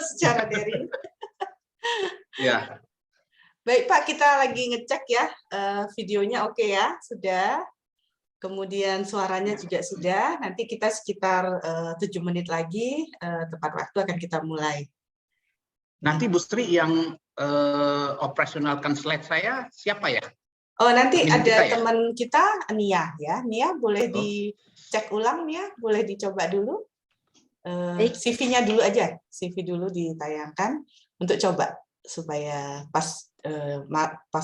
secara daring. Ya. Baik Pak, kita lagi ngecek ya, videonya oke ya, sudah. Kemudian suaranya juga sudah. Nanti kita sekitar 7 menit lagi, tepat waktu akan kita mulai. Nanti Bu Sri yang operasionalkan slide saya siapa ya? Oh, nanti Admin ada kita ya? teman kita, Nia ya. Nia boleh dicek ulang, Nia, boleh dicoba dulu. CV-nya dulu aja, CV dulu ditayangkan untuk coba supaya pas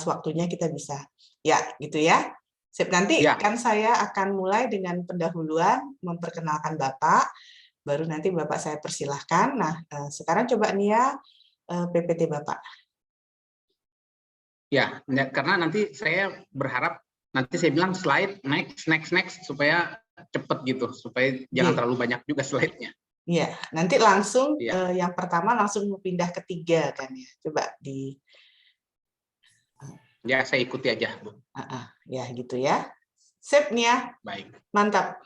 waktunya kita bisa. Ya, gitu ya. Sip, nanti Ya. kan saya akan mulai dengan pendahuluan memperkenalkan Bapak, baru nanti Bapak saya persilahkan. Nah, sekarang coba Nia PPT Bapak. Ya, karena nanti saya berharap nanti saya bilang slide next supaya cepet gitu, supaya jangan terlalu banyak juga slide-nya. Iya, nanti langsung yang pertama langsung pindah ke 3 kan ya. Coba di. Ya, saya ikuti aja, Bu. Ya, gitu ya. Sip nih ya. Baik. Mantap.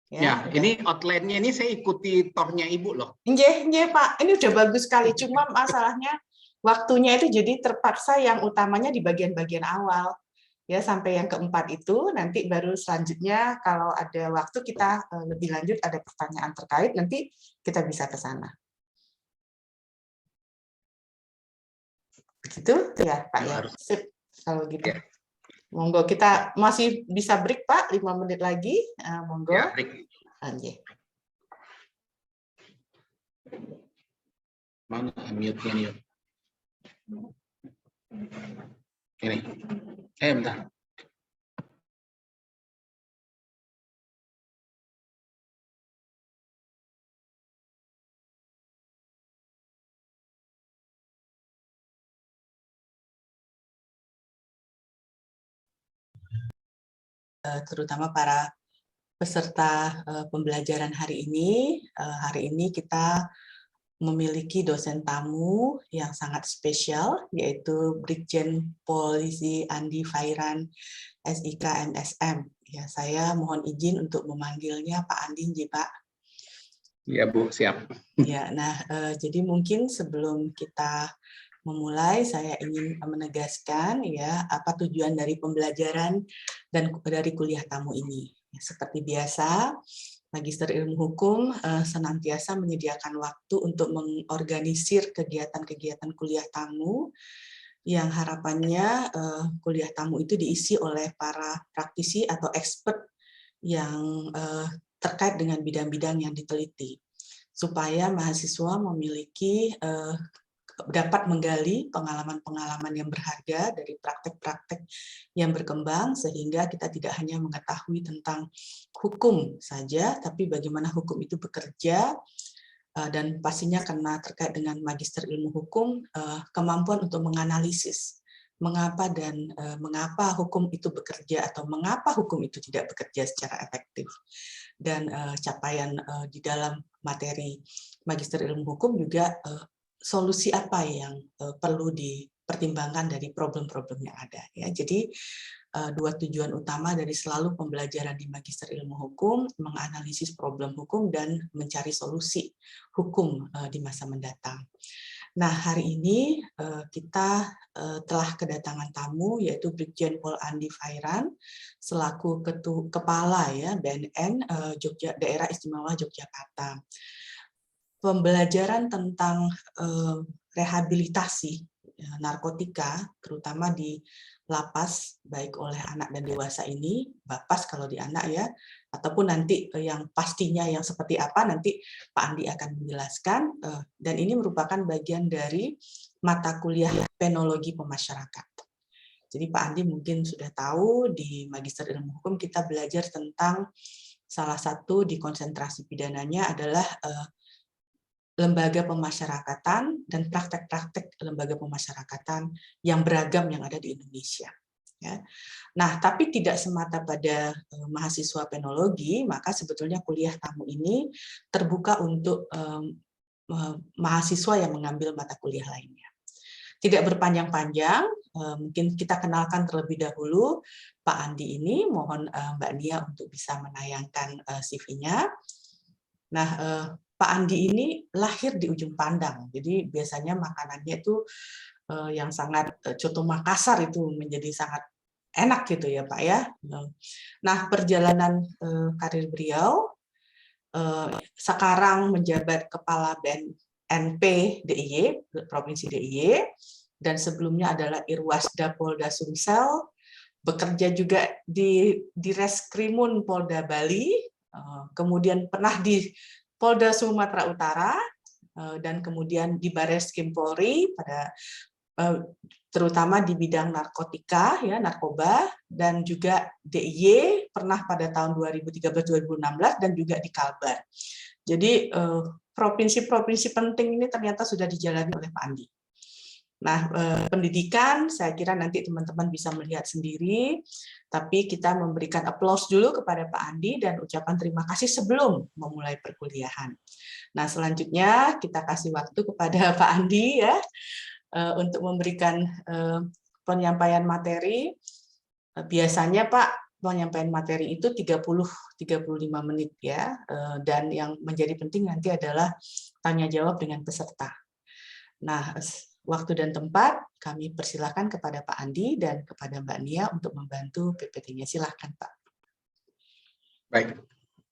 Ya, ini outline-nya ini saya ikuti tornya Ibu loh. Nggih, Pak. Ini udah bagus sekali. Cuma masalahnya waktunya itu jadi terpaksa yang utamanya di bagian-bagian awal. Ya, sampai yang keempat itu nanti baru selanjutnya kalau ada waktu kita lebih lanjut ada pertanyaan terkait nanti kita bisa ke sana. Begitu ya, Pak ya. Sip. Kalau gitu. Ya. Monggo kita masih bisa break Pak 5 menit lagi. Monggo. Ya, break. Mana mute-nya nih? Ini. Bentar. Terutama para peserta pembelajaran hari ini. Hari ini kita memiliki dosen tamu yang sangat spesial, yaitu Brigjen Polisi Andi Fairan, SIK MSM. Ya, saya mohon izin untuk memanggilnya Pak Andi, Pak. Iya, Bu, siap. Ya, nah, jadi mungkin sebelum kita memulai, saya ingin menegaskan ya apa tujuan dari pembelajaran dan dari kuliah tamu ini. Ya, seperti biasa, Magister Ilmu Hukum senantiasa menyediakan waktu untuk mengorganisir kegiatan-kegiatan kuliah tamu yang harapannya kuliah tamu itu diisi oleh para praktisi atau expert yang terkait dengan bidang-bidang yang diteliti, supaya mahasiswa memiliki dapat menggali pengalaman-pengalaman yang berharga dari praktek-praktek yang berkembang, sehingga kita tidak hanya mengetahui tentang hukum saja, tapi bagaimana hukum itu bekerja, dan pastinya karena terkait dengan Magister Ilmu Hukum, kemampuan untuk menganalisis mengapa dan mengapa hukum itu bekerja atau mengapa hukum itu tidak bekerja secara efektif. Dan capaian di dalam materi Magister Ilmu Hukum juga solusi apa yang perlu dipertimbangkan dari problem-problem yang ada. Ya, jadi dua tujuan utama dari selalu pembelajaran di Magister Ilmu Hukum, menganalisis problem hukum dan mencari solusi hukum di masa mendatang. Nah, hari ini kita telah kedatangan tamu, yaitu Brigjen Pol Andi Fairan, selaku Kepala ya BNN Daerah Istimewa Yogyakarta. Pembelajaran tentang rehabilitasi narkotika, terutama di lapas, baik oleh anak dan dewasa ini, Bapas kalau di anak ya, ataupun nanti yang pastinya yang seperti apa, nanti Pak Andi akan menjelaskan, dan ini merupakan bagian dari mata kuliah penologi pemasyarakat. Jadi Pak Andi mungkin sudah tahu, di Magister Ilmu Hukum kita belajar tentang salah satu di konsentrasi pidananya adalah lembaga pemasyarakatan dan praktek-praktek lembaga pemasyarakatan yang beragam yang ada di Indonesia. Ya. Nah, tapi tidak semata pada mahasiswa penologi, maka sebetulnya kuliah tamu ini terbuka untuk mahasiswa yang mengambil mata kuliah lainnya. Tidak berpanjang-panjang, mungkin kita kenalkan terlebih dahulu Pak Andi ini, mohon Mbak Nia untuk bisa menayangkan CV-nya. Nah, Pak Andi ini lahir di ujung pandang, jadi biasanya makanannya itu yang sangat coto Makassar itu menjadi sangat enak gitu ya Pak ya. Nah, perjalanan karir beliau sekarang menjabat Kepala BNP DIY, Provinsi DIY, dan sebelumnya adalah Irwasda Polda Sumsel, bekerja juga di Reskrimun Polda Bali, kemudian pernah di Polda Sumatera Utara, dan kemudian di Bareskrim Polri pada terutama di bidang narkotika, ya narkoba, dan juga DIY pernah pada tahun 2013-2016 dan juga di Kalbar. Jadi provinsi-provinsi penting ini ternyata sudah dijalani oleh Pak Andi. Nah, pendidikan saya kira nanti teman-teman bisa melihat sendiri, tapi kita memberikan applause dulu kepada Pak Andi dan ucapan terima kasih sebelum memulai perkuliahan. Nah, selanjutnya kita kasih waktu kepada Pak Andi ya untuk memberikan penyampaian materi. Biasanya Pak, penyampaian materi itu 30-35 menit ya, dan yang menjadi penting nanti adalah tanya jawab dengan peserta. Nah, waktu dan tempat kami persilakan kepada Pak Andi dan kepada Mbak Nia untuk membantu PPT-nya. Silakan Pak. Baik,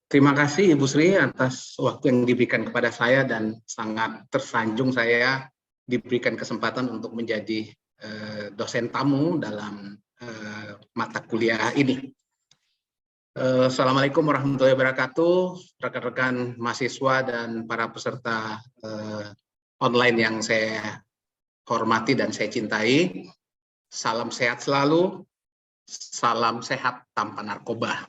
terima kasih Ibu Sri atas waktu yang diberikan kepada saya dan sangat tersanjung saya diberikan kesempatan untuk menjadi dosen tamu dalam mata kuliah ini. Assalamualaikum warahmatullahi wabarakatuh, rekan-rekan mahasiswa dan para peserta online yang saya hormati dan saya cintai. Salam sehat selalu, salam sehat tanpa narkoba.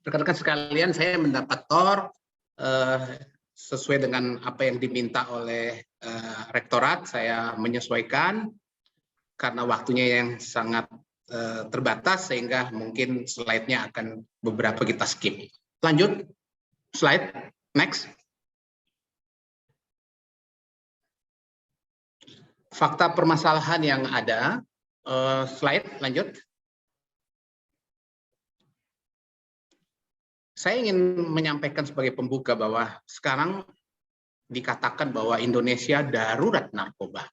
Rekan-rekan sekalian, saya mendapat TOR sesuai dengan apa yang diminta oleh rektorat. Saya menyesuaikan karena waktunya yang sangat terbatas sehingga mungkin slide-nya akan beberapa kita skip. Lanjut, slide next. Fakta permasalahan yang ada, slide lanjut. Saya ingin menyampaikan sebagai pembuka bahwa sekarang dikatakan bahwa Indonesia darurat narkoba.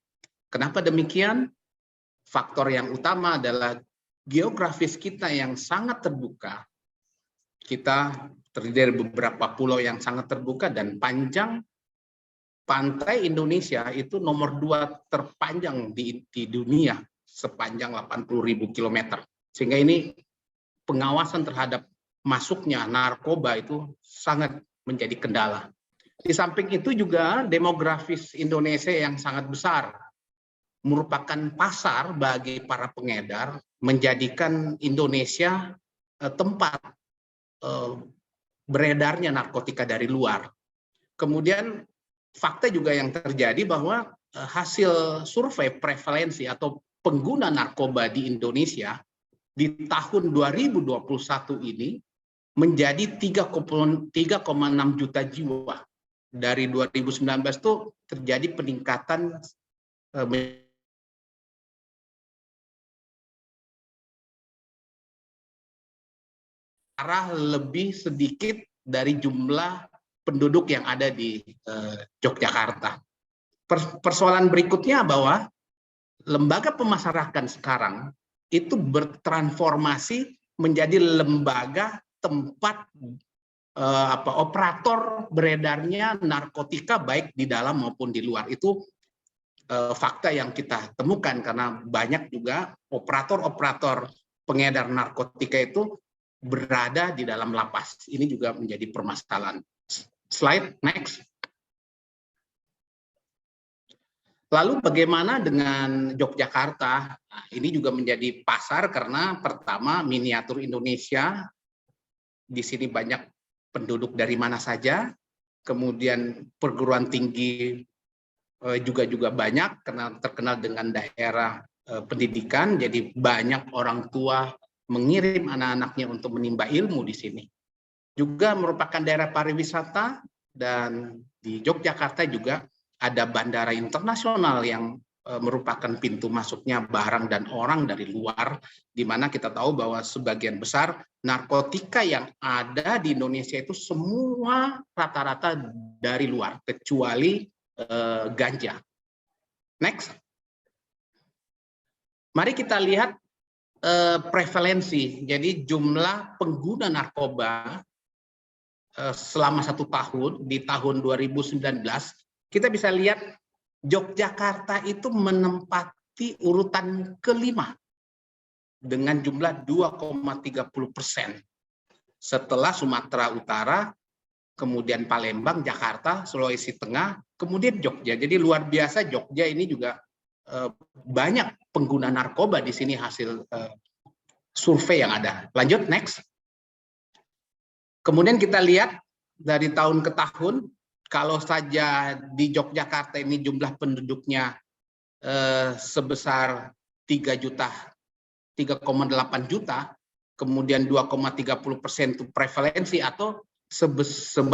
Kenapa demikian? Faktor yang utama adalah geografis kita yang sangat terbuka. Kita terdiri dari beberapa pulau yang sangat terbuka dan panjang. Pantai Indonesia itu nomor 2 terpanjang di dunia sepanjang 80.000 km. Sehingga ini pengawasan terhadap masuknya narkoba itu sangat menjadi kendala. Di samping itu juga demografis Indonesia yang sangat besar merupakan pasar bagi para pengedar, menjadikan Indonesia tempat beredarnya narkotika dari luar. Kemudian fakta juga yang terjadi bahwa hasil survei prevalensi atau pengguna narkoba di Indonesia di tahun 2021 ini menjadi 3,6 juta jiwa. Dari 2019 itu terjadi peningkatan arah lebih sedikit dari jumlah penduduk yang ada di Yogyakarta. Persoalan berikutnya bahwa lembaga pemasarakatan sekarang itu bertransformasi menjadi lembaga tempat operator beredarnya narkotika baik di dalam maupun di luar. Itu fakta yang kita temukan karena banyak juga operator-operator pengedar narkotika itu berada di dalam lapas. Ini juga menjadi permasalahan. Slide next. Lalu bagaimana dengan Yogyakarta? Nah, ini juga menjadi pasar karena pertama miniatur Indonesia. Di sini banyak penduduk dari mana saja. Kemudian perguruan tinggi juga banyak karena terkenal dengan daerah pendidikan. Jadi banyak orang tua mengirim anak-anaknya untuk menimba ilmu di sini. Juga merupakan daerah pariwisata dan di Yogyakarta juga ada bandara internasional yang merupakan pintu masuknya barang dan orang dari luar, di mana kita tahu bahwa sebagian besar narkotika yang ada di Indonesia itu semua rata-rata dari luar, kecuali ganja. Next. Mari kita lihat prevalensi, jadi jumlah pengguna narkoba selama 1 tahun, di tahun 2019, kita bisa lihat Yogyakarta itu menempati urutan ke-5 dengan jumlah 2,30%. Setelah Sumatera Utara, kemudian Palembang, Jakarta, Sulawesi Tengah, kemudian Jogja. Jadi luar biasa Jogja ini juga banyak pengguna narkoba di sini hasil survei yang ada. Lanjut, next. Kemudian kita lihat dari tahun ke tahun, kalau saja di Yogyakarta ini jumlah penduduknya sebesar 3,8 juta, kemudian 2,30% itu prevalensi atau sebesar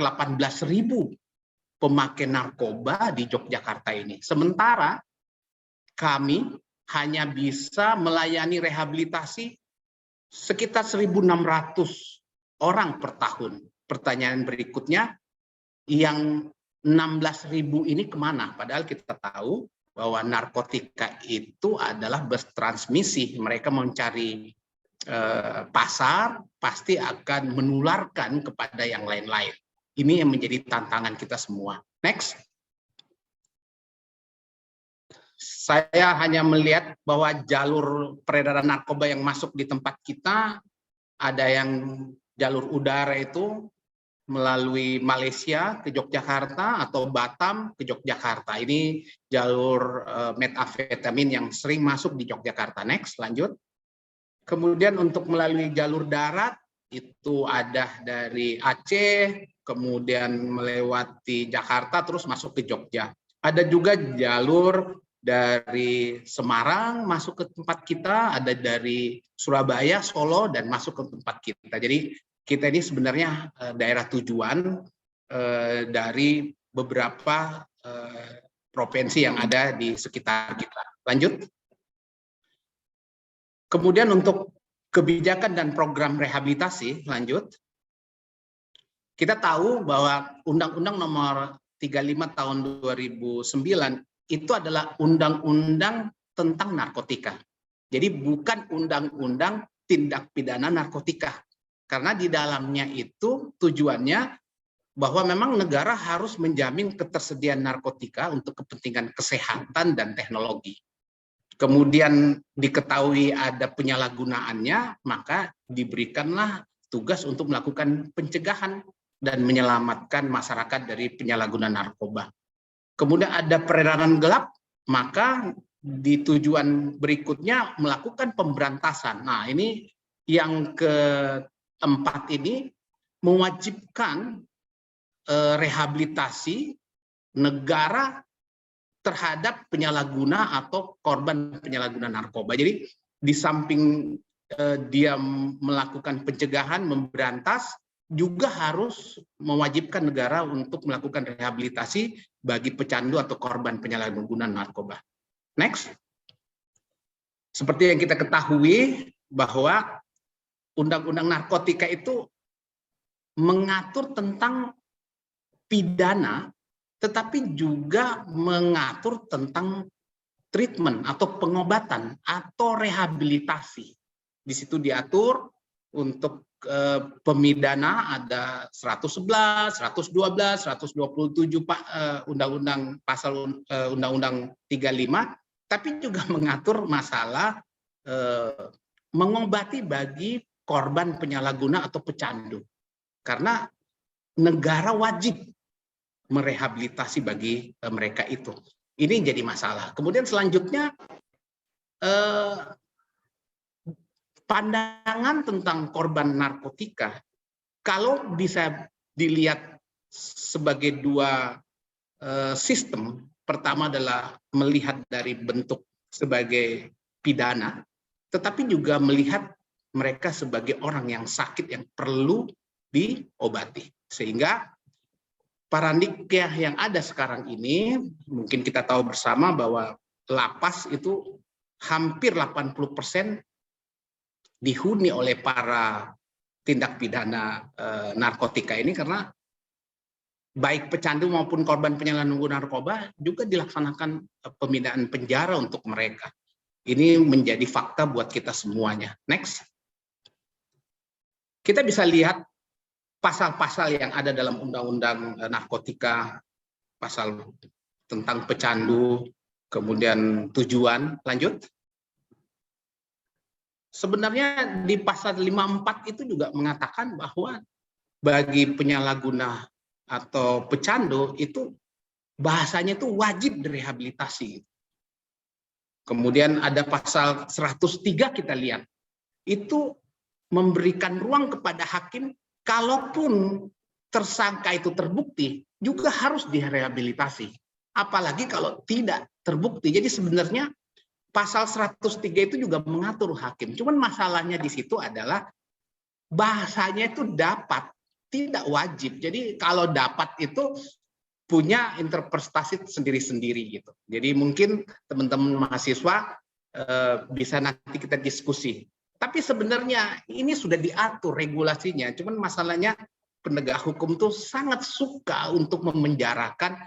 18.000 pemakai narkoba di Yogyakarta ini. Sementara kami hanya bisa melayani rehabilitasi sekitar 1.600 orang per tahun. Pertanyaan berikutnya, yang 16.000 ini kemana? Padahal kita tahu bahwa narkotika itu adalah bertransmisi. Mereka mencari pasar, pasti akan menularkan kepada yang lain-lain. Ini yang menjadi tantangan kita semua. Next. Saya hanya melihat bahwa jalur peredaran narkoba yang masuk di tempat kita, ada yang jalur udara itu melalui Malaysia ke Yogyakarta atau Batam ke Yogyakarta. Ini jalur metafetamin yang sering masuk di Yogyakarta. Next, lanjut. Kemudian untuk melalui jalur darat itu ada dari Aceh, kemudian melewati Jakarta terus masuk ke Jogja. Ada juga jalur dari Semarang masuk ke tempat kita, ada dari Surabaya, Solo dan masuk ke tempat kita. Jadi kita ini sebenarnya daerah tujuan dari beberapa provinsi yang ada di sekitar kita. Lanjut. Kemudian untuk kebijakan dan program rehabilitasi, lanjut. Kita tahu bahwa Undang-Undang Nomor 35 Tahun 2009 itu adalah undang-undang tentang narkotika. Jadi bukan undang-undang tindak pidana narkotika. Karena di dalamnya itu tujuannya bahwa memang negara harus menjamin ketersediaan narkotika untuk kepentingan kesehatan dan teknologi. Kemudian diketahui ada penyalahgunaannya, maka diberikanlah tugas untuk melakukan pencegahan dan menyelamatkan masyarakat dari penyalahgunaan narkoba. Kemudian ada peredaran gelap, maka di tujuan berikutnya melakukan pemberantasan. Nah, ini yang keempat ini mewajibkan rehabilitasi negara terhadap penyalahguna atau korban penyalahgunaan narkoba. Jadi di samping dia melakukan pencegahan, memberantas, juga harus mewajibkan negara untuk melakukan rehabilitasi bagi pecandu atau korban penyalahgunaan narkoba. Next. Seperti yang kita ketahui bahwa Undang-Undang Narkotika itu mengatur tentang pidana, tetapi juga mengatur tentang treatment atau pengobatan atau rehabilitasi. Di situ diatur untuk pemidana ada 111, 112, 127 Undang-Undang pasal Undang-Undang 35, tapi juga mengatur masalah mengobati bagi korban penyalahguna atau pecandu. Karena negara wajib merehabilitasi bagi mereka itu. Ini jadi masalah. Kemudian selanjutnya pandangan tentang korban narkotika, kalau bisa dilihat sebagai dua sistem, pertama adalah melihat dari bentuk sebagai pidana, tetapi juga melihat mereka sebagai orang yang sakit yang perlu diobati. Sehingga paradigma yang ada sekarang ini, mungkin kita tahu bersama bahwa lapas itu hampir 80% dihuni oleh para tindak pidana narkotika ini, karena baik pecandu maupun korban penyalahgunaan narkoba juga dilaksanakan pembinaan penjara untuk mereka. Ini menjadi fakta buat kita semuanya. Next. Kita bisa lihat pasal-pasal yang ada dalam undang-undang narkotika, pasal tentang pecandu, kemudian tujuan. Lanjut. Sebenarnya di pasal 54 itu juga mengatakan bahwa bagi penyalahguna atau pecandu itu bahasanya itu wajib direhabilitasi. Kemudian ada pasal 103 kita lihat, itu memberikan ruang kepada hakim, kalaupun tersangka itu terbukti, juga harus direhabilitasi. Apalagi kalau tidak terbukti. Jadi sebenarnya pasal 103 itu juga mengatur hakim. Cuman masalahnya di situ adalah bahasanya itu dapat, tidak wajib. Jadi kalau dapat itu punya interpretasi sendiri-sendiri gitu. Jadi mungkin teman-teman mahasiswa bisa nanti kita diskusi. Tapi sebenarnya ini sudah diatur regulasinya. Cuman masalahnya penegak hukum tuh sangat suka untuk memenjarakan,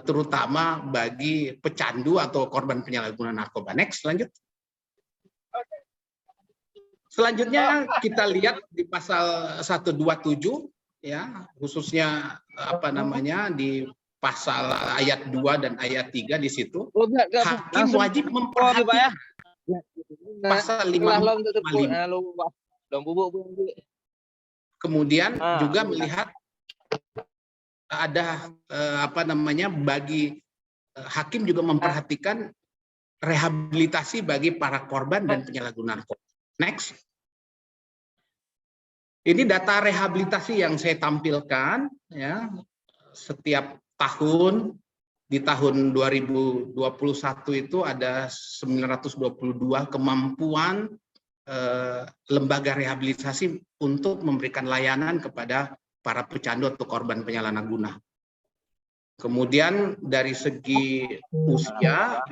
terutama bagi pecandu atau korban penyalahgunaan narkoba. Next, lanjut. Selanjutnya kita lihat di pasal 127 ya, khususnya apa namanya di pasal ayat 2 dan ayat 3 di situ. Hakim wajib memperhatikan pasal 55. Kemudian juga melihat ada apa namanya bagi hakim juga memperhatikan rehabilitasi bagi para korban dan penyalahgunaan narkoba. Next. Ini data rehabilitasi yang saya tampilkan ya. Setiap tahun, di tahun 2021 itu ada 922 kemampuan lembaga rehabilitasi untuk memberikan layanan kepada para pecandu atau korban penyalahguna. Kemudian dari segi usia,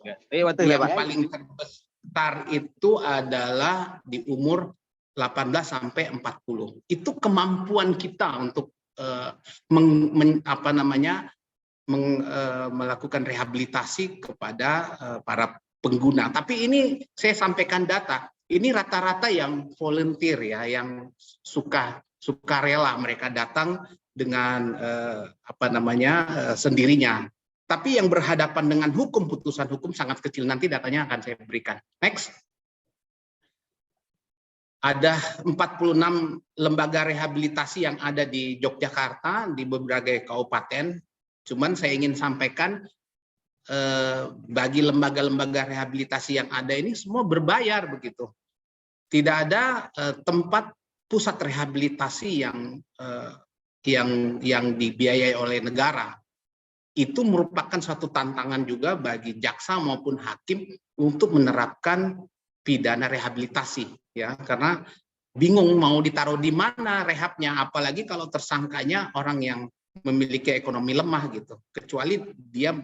yang paling terbesar itu adalah di umur 18 sampai 40. Itu kemampuan kita untuk melakukan rehabilitasi kepada para pengguna. Tapi ini saya sampaikan data, ini rata-rata yang volunteer ya, yang sukarela mereka datang dengan sendirinya. Tapi yang berhadapan dengan hukum, putusan hukum sangat kecil. Nanti datanya akan saya berikan. Next. Ada 46 lembaga rehabilitasi yang ada di Yogyakarta, di berbagai kabupaten. Cuman saya ingin sampaikan, bagi lembaga-lembaga rehabilitasi yang ada ini semua berbayar begitu. Tidak ada tempat pusat rehabilitasi yang dibiayai oleh negara. Itu merupakan suatu tantangan juga bagi jaksa maupun hakim untuk menerapkan pidana rehabilitasi ya, karena bingung mau ditaruh di mana rehabnya, apalagi kalau tersangkanya orang yang memiliki ekonomi lemah gitu, kecuali dia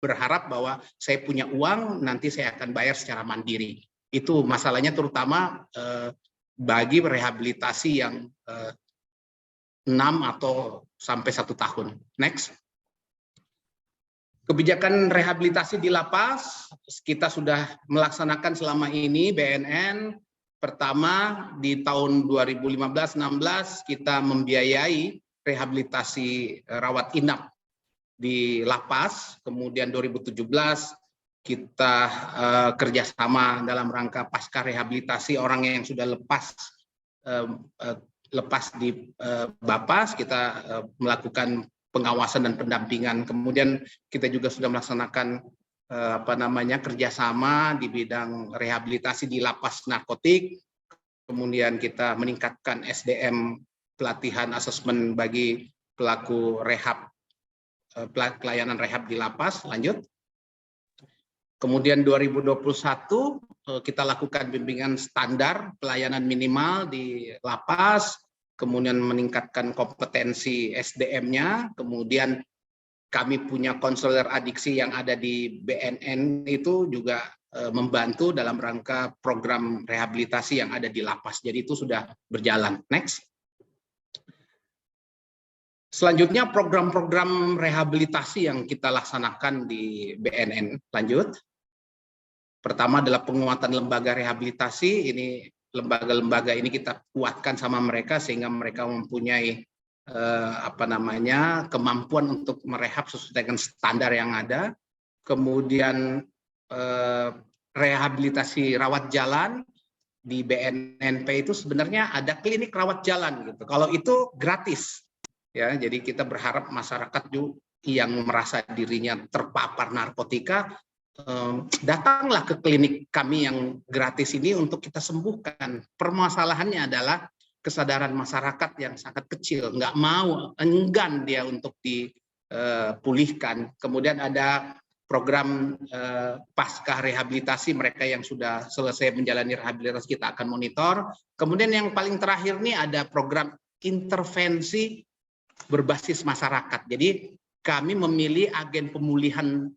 berharap bahwa saya punya uang nanti saya akan bayar secara mandiri. Itu masalahnya terutama bagi rehabilitasi yang 6 atau sampai 1 tahun. Next. Kebijakan rehabilitasi di lapas, kita sudah melaksanakan selama ini BNN. Pertama, di tahun 2015-16 kita membiayai rehabilitasi rawat inap di lapas. Kemudian 2017 kita kerjasama dalam rangka pasca rehabilitasi orang yang sudah lepas di Bapas, kita melakukan pengawasan dan pendampingan. Kemudian kita juga sudah melaksanakan kerjasama di bidang rehabilitasi di lapas narkotik. Kemudian kita meningkatkan SDM pelatihan asesmen bagi pelaku rehab, pelayanan rehab di lapas. Lanjut. Kemudian 2021 kita lakukan bimbingan standar pelayanan minimal di lapas. kemudian meningkatkan kompetensi SDM-nya, kemudian kami punya konselor adiksi yang ada di BNN itu juga membantu dalam rangka program rehabilitasi yang ada di lapas. Jadi itu sudah berjalan. Next. Selanjutnya program-program rehabilitasi yang kita laksanakan di BNN. Lanjut. Pertama adalah penguatan lembaga rehabilitasi. Ini lembaga-lembaga ini kita kuatkan sama mereka sehingga mereka mempunyai kemampuan untuk merehab sesuai dengan standar yang ada. Kemudian rehabilitasi rawat jalan di BNNP itu sebenarnya ada klinik rawat jalan gitu. Kalau itu gratis. Ya, jadi kita berharap masyarakat juga yang merasa dirinya terpapar narkotika datanglah ke klinik kami yang gratis ini untuk kita sembuhkan. Permasalahannya adalah kesadaran masyarakat yang sangat kecil, nggak mau, enggan dia untuk dipulihkan. Kemudian ada program pasca rehabilitasi, mereka yang sudah selesai menjalani rehabilitasi kita akan monitor. Kemudian yang paling terakhir nih ada program intervensi berbasis masyarakat. Jadi kami memilih agen pemulihan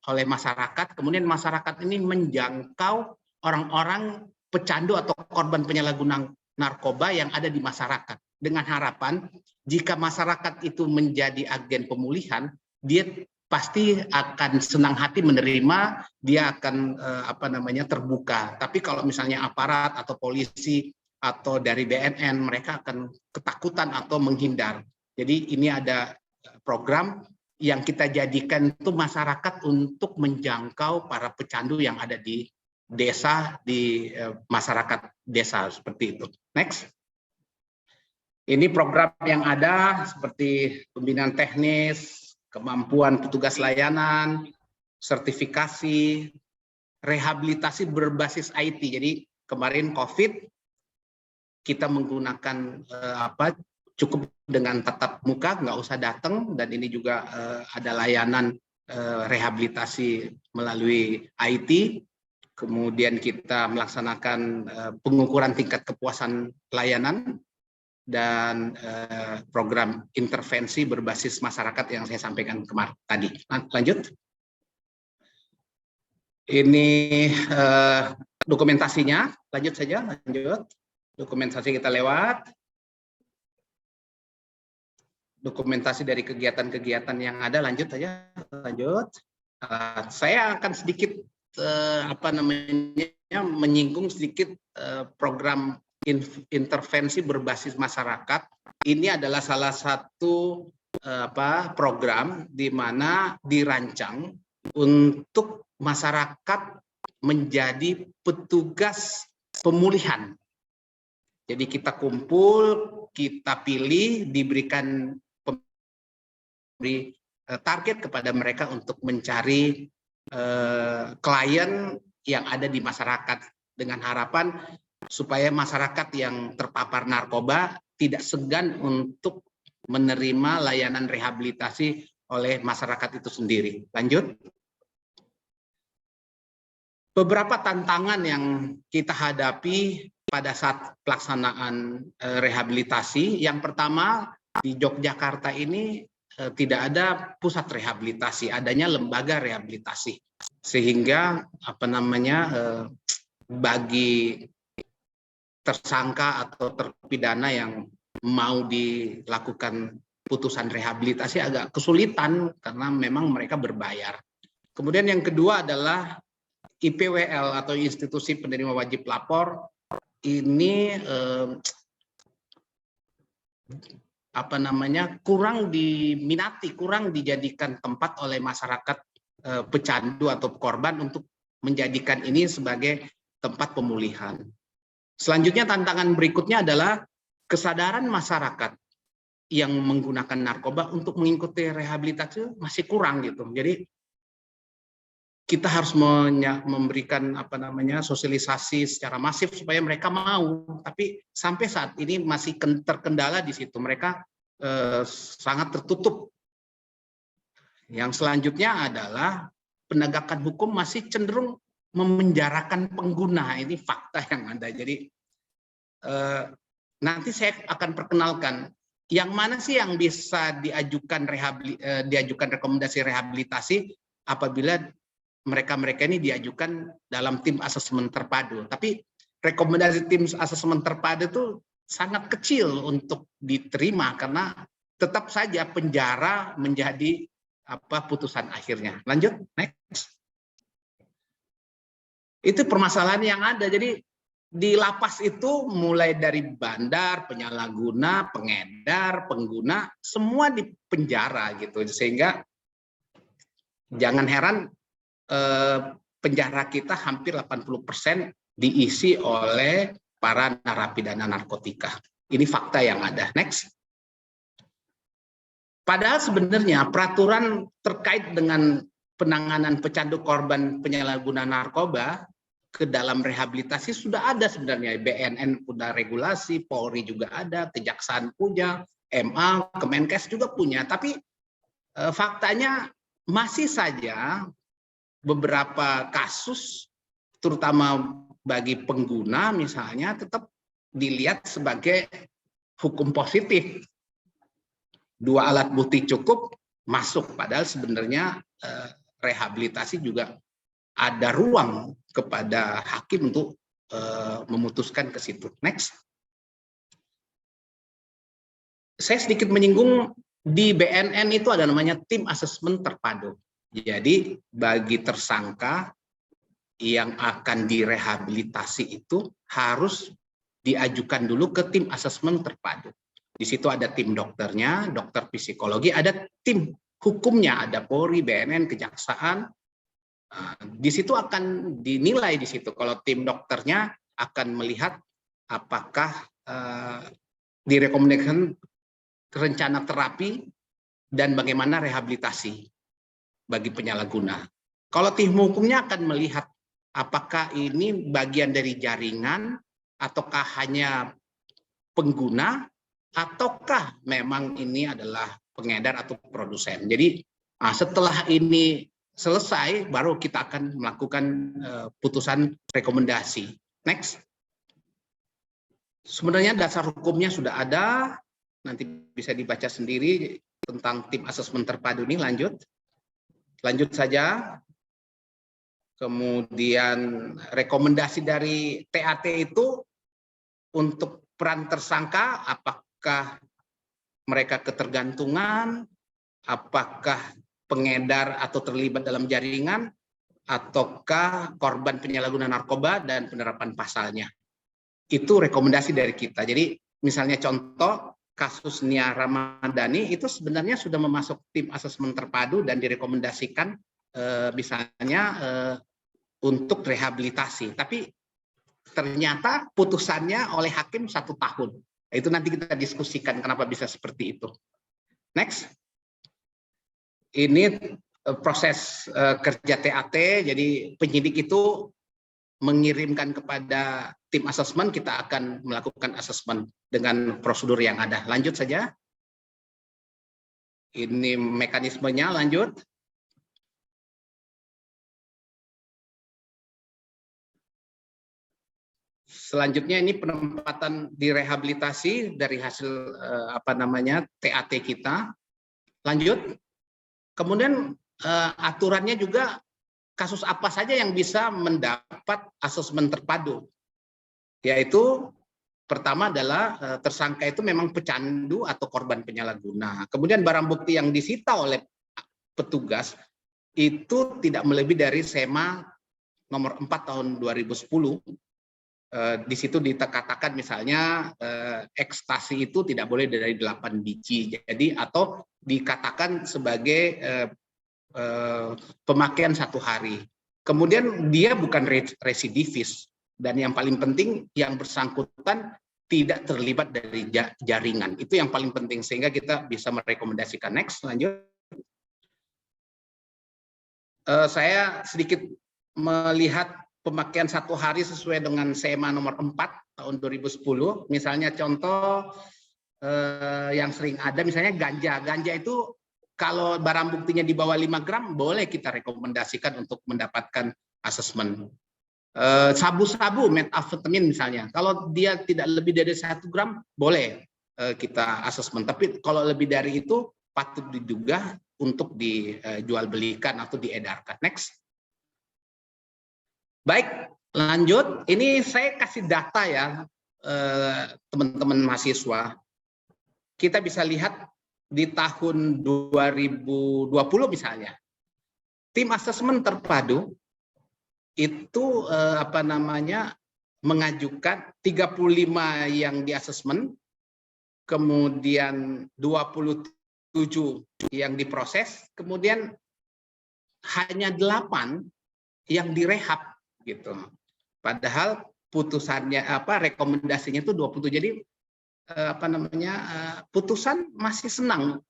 oleh masyarakat, kemudian masyarakat ini menjangkau orang-orang pecandu atau korban penyalahgunaan narkoba yang ada di masyarakat. Dengan harapan jika masyarakat itu menjadi agen pemulihan, dia pasti akan senang hati menerima, dia akan terbuka. Tapi kalau misalnya aparat atau polisi atau dari BNN, mereka akan ketakutan atau menghindar. Jadi ini ada program yang kita jadikan itu masyarakat untuk menjangkau para pecandu yang ada di desa, di masyarakat desa seperti itu. Next. Ini program yang ada seperti pembinaan teknis, kemampuan petugas layanan, sertifikasi, rehabilitasi berbasis IT. Jadi kemarin COVID kita menggunakan cukup dengan tatap muka, nggak usah datang, dan ini juga ada layanan rehabilitasi melalui IT. Kemudian kita melaksanakan pengukuran tingkat kepuasan layanan dan program intervensi berbasis masyarakat yang saya sampaikan kemarin tadi. Lanjut. Ini dokumentasinya, lanjut saja, lanjut. Dokumentasi kita lewat. Dokumentasi dari kegiatan-kegiatan yang ada, lanjut saja, lanjut. Saya akan sedikit menyinggung sedikit program intervensi berbasis masyarakat. Ini adalah salah satu program di mana dirancang untuk masyarakat menjadi petugas pemulihan. Jadi kita kumpul, kita pilih, diberikan target kepada mereka untuk mencari klien yang ada di masyarakat dengan harapan supaya masyarakat yang terpapar narkoba tidak segan untuk menerima layanan rehabilitasi oleh masyarakat itu sendiri. Lanjut. Beberapa tantangan yang kita hadapi pada saat pelaksanaan rehabilitasi. Yang pertama, di Yogyakarta ini tidak ada pusat rehabilitasi, adanya lembaga rehabilitasi. Sehingga bagi tersangka atau terpidana yang mau dilakukan putusan rehabilitasi agak kesulitan karena memang mereka berbayar. Kemudian yang kedua adalah IPWL atau institusi penerima wajib lapor ini kurang diminati, kurang dijadikan tempat oleh masyarakat pecandu atau korban untuk menjadikan ini sebagai tempat pemulihan. Selanjutnya tantangan berikutnya adalah kesadaran masyarakat yang menggunakan narkoba untuk mengikuti rehabilitasi masih kurang gitu. Jadi kita harus memberikan sosialisasi secara masif supaya mereka mau, tapi sampai saat ini masih terkendala di situ, mereka sangat tertutup. Yang selanjutnya adalah penegakan hukum masih cenderung memenjarakan pengguna, ini fakta yang ada. Jadi nanti saya akan perkenalkan yang mana sih yang bisa diajukan rekomendasi rehabilitasi apabila mereka-mereka ini diajukan dalam tim asesmen terpadu. Tapi rekomendasi tim asesmen terpadu itu sangat kecil untuk diterima karena tetap saja penjara menjadi putusan akhirnya. Lanjut, next. Itu permasalahan yang ada. Jadi di lapas itu mulai dari bandar, penyalahguna, pengedar, pengguna, semua di penjara gitu. Sehingga jangan heran penjara kita hampir 80% diisi oleh para narapidana narkotika. Ini fakta yang ada. Next. Padahal sebenarnya peraturan terkait dengan penanganan pecandu korban penyalahguna narkoba ke dalam rehabilitasi sudah ada sebenarnya. BNN punya regulasi, Polri juga ada, Kejaksaan punya, MA, Kemenkes juga punya. Tapi faktanya masih saja beberapa kasus, terutama bagi pengguna misalnya, tetap dilihat sebagai hukum positif. 2 alat bukti cukup masuk, padahal sebenarnya rehabilitasi juga ada ruang kepada hakim untuk memutuskan ke situ. Next. Saya sedikit menyinggung di BNN itu ada namanya tim asesmen terpadu. Jadi bagi tersangka yang akan direhabilitasi itu harus diajukan dulu ke tim asesmen terpadu. Di situ ada tim dokternya, dokter psikologi, ada tim hukumnya, ada Polri, BNN, Kejaksaan. Di situ akan dinilai di situ. Kalau tim dokternya akan melihat apakah direkomendasikan rencana terapi dan bagaimana rehabilitasi bagi penyalahguna. Kalau tim hukumnya akan melihat apakah ini bagian dari jaringan ataukah hanya pengguna ataukah memang ini adalah pengedar atau produsen. Jadi setelah ini selesai baru kita akan melakukan putusan rekomendasi. Next. Sebenarnya dasar hukumnya sudah ada, nanti bisa dibaca sendiri tentang tim asesmen terpadu ini. Lanjut saja. Kemudian rekomendasi dari TAT itu untuk peran tersangka, apakah mereka ketergantungan, apakah pengedar atau terlibat dalam jaringan, ataukah korban penyalahgunaan narkoba dan penerapan pasalnya. Itu rekomendasi dari kita. Jadi misalnya contoh kasus Nia Ramadhani itu sebenarnya sudah memasuk tim asesmen terpadu dan direkomendasikan misalnya untuk rehabilitasi. Tapi ternyata putusannya oleh hakim 1 tahun. Itu nanti kita diskusikan kenapa bisa seperti itu. Next. Ini proses kerja TAT, jadi penyidik itu mengirimkan kepada tim asesmen, kita akan melakukan asesmen dengan prosedur yang ada. Lanjut saja. Ini mekanismenya, lanjut. Selanjutnya ini penempatan direhabilitasi dari hasil TAT kita. Lanjut. Kemudian aturannya juga kasus apa saja yang bisa mendapat asesmen terpadu. Yaitu pertama adalah tersangka itu memang pecandu atau korban penyalahguna. Kemudian barang bukti yang disita oleh petugas itu tidak melebihi dari SEMA nomor 4 tahun 2010. Di situ dikatakan misalnya ekstasi itu tidak boleh dari 8 biji. Jadi atau dikatakan sebagai pemakaian 1 hari. Kemudian dia bukan residivis. Dan yang paling penting yang bersangkutan tidak terlibat dari jaringan. Itu yang paling penting sehingga kita bisa merekomendasikan. Next, lanjut. Saya sedikit melihat pemakaian 1 hari sesuai dengan SEMA nomor 4 tahun 2010. Misalnya contoh yang sering ada misalnya ganja. Ganja itu kalau barang buktinya di bawah 5 gram boleh kita rekomendasikan untuk mendapatkan asesmen. Sabu-sabu metamfetamin misalnya, kalau dia tidak lebih dari 1 gram boleh kita asesmen, tapi kalau lebih dari itu patut diduga untuk dijual belikan atau diedarkan. Next. Baik, lanjut. Ini saya kasih data ya, teman-teman mahasiswa. Kita bisa lihat di tahun 2020 misalnya, tim asesmen terpadu itu mengajukan 35 yang di asesmen, kemudian 27 yang diproses, kemudian hanya 8 yang direhab gitu. Padahal putusannya rekomendasinya itu 27. Jadi putusan masih senang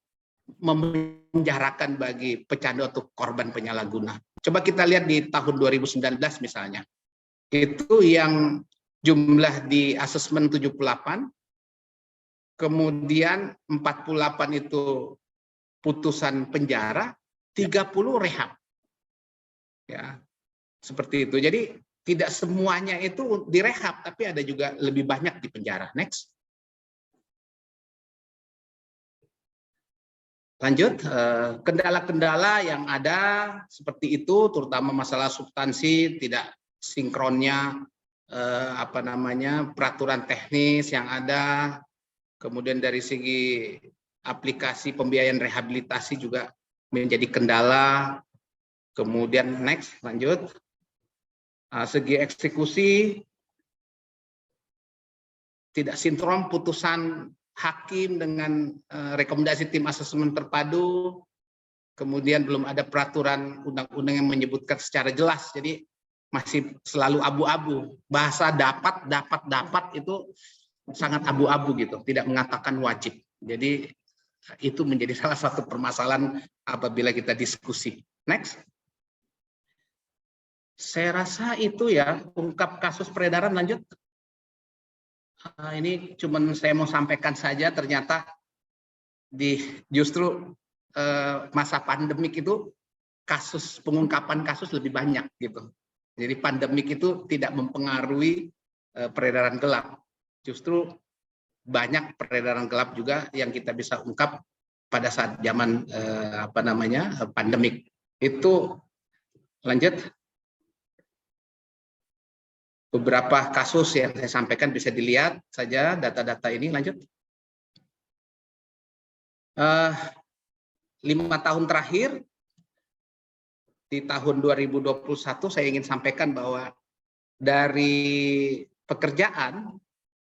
memenjarakan bagi pecandu atau korban penyalahguna. Coba kita lihat di tahun 2019 misalnya. Itu yang jumlah di asesmen 78, kemudian 48 itu putusan penjara, 30 rehab. Ya, seperti itu. Jadi tidak semuanya itu direhab, tapi ada juga lebih banyak di penjara. Next. Lanjut, kendala-kendala yang ada seperti itu, terutama masalah substansi, tidak sinkronnya peraturan teknis yang ada, kemudian dari segi aplikasi pembiayaan rehabilitasi juga menjadi kendala. Kemudian next, lanjut, segi eksekusi tidak sinkron putusan hakim dengan rekomendasi tim asesmen terpadu, kemudian belum ada peraturan undang-undang yang menyebutkan secara jelas, jadi masih selalu abu-abu. Bahasa dapat itu sangat abu-abu gitu, tidak mengatakan wajib. Jadi itu menjadi salah satu permasalahan apabila kita diskusi. Next. Saya rasa itu ya, ungkap kasus peredaran. Lanjut. Ini cuman saya mau sampaikan saja, ternyata justru masa pandemik itu pengungkapan kasus lebih banyak gitu. Jadi pandemik itu tidak mempengaruhi peredaran gelap. Justru banyak peredaran gelap juga yang kita bisa ungkap pada saat zaman pandemik. Itu lanjut. Beberapa kasus yang saya sampaikan bisa dilihat saja data-data ini. Lanjut. 5 tahun terakhir, di tahun 2021 saya ingin sampaikan bahwa dari pekerjaan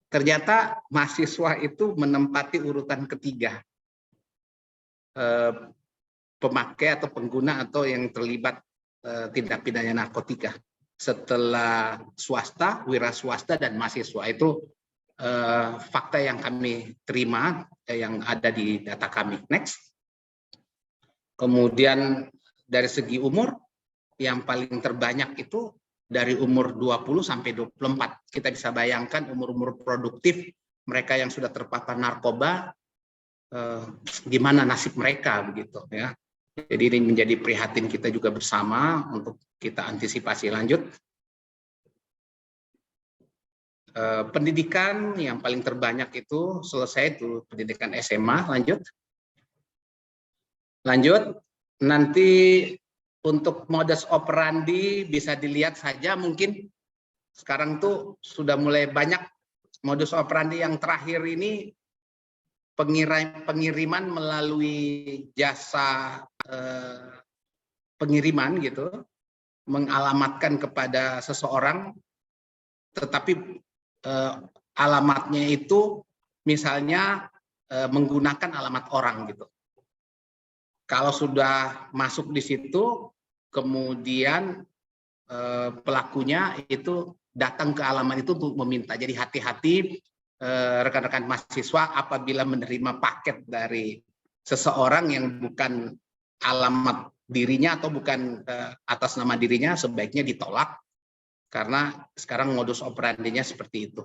ternyata mahasiswa itu menempati urutan ketiga, pemakai atau pengguna atau yang terlibat tindak pidana narkotika. Setelah swasta, wira swasta, dan mahasiswa. Itu fakta yang kami terima, yang ada di data kami. Next. Kemudian dari segi umur, yang paling terbanyak itu dari umur 20 sampai 24. Kita bisa bayangkan umur-umur produktif, mereka yang sudah terpapar narkoba, gimana nasib mereka begitu ya. Jadi ini menjadi prihatin kita juga bersama untuk kita antisipasi. Lanjut. Pendidikan yang paling terbanyak itu selesai itu pendidikan SMA. Lanjut. Nanti untuk modus operandi bisa dilihat saja, mungkin sekarang tuh sudah mulai banyak modus operandi yang terakhir ini, pengiriman melalui jasa pengiriman gitu, mengalamatkan kepada seseorang, tetapi alamatnya itu misalnya menggunakan alamat orang gitu. Kalau sudah masuk di situ, kemudian pelakunya itu datang ke alamat itu untuk meminta. Jadi hati-hati rekan-rekan mahasiswa apabila menerima paket dari seseorang yang bukan alamat dirinya atau bukan atas nama dirinya, sebaiknya ditolak. Karena sekarang modus operandinya seperti itu.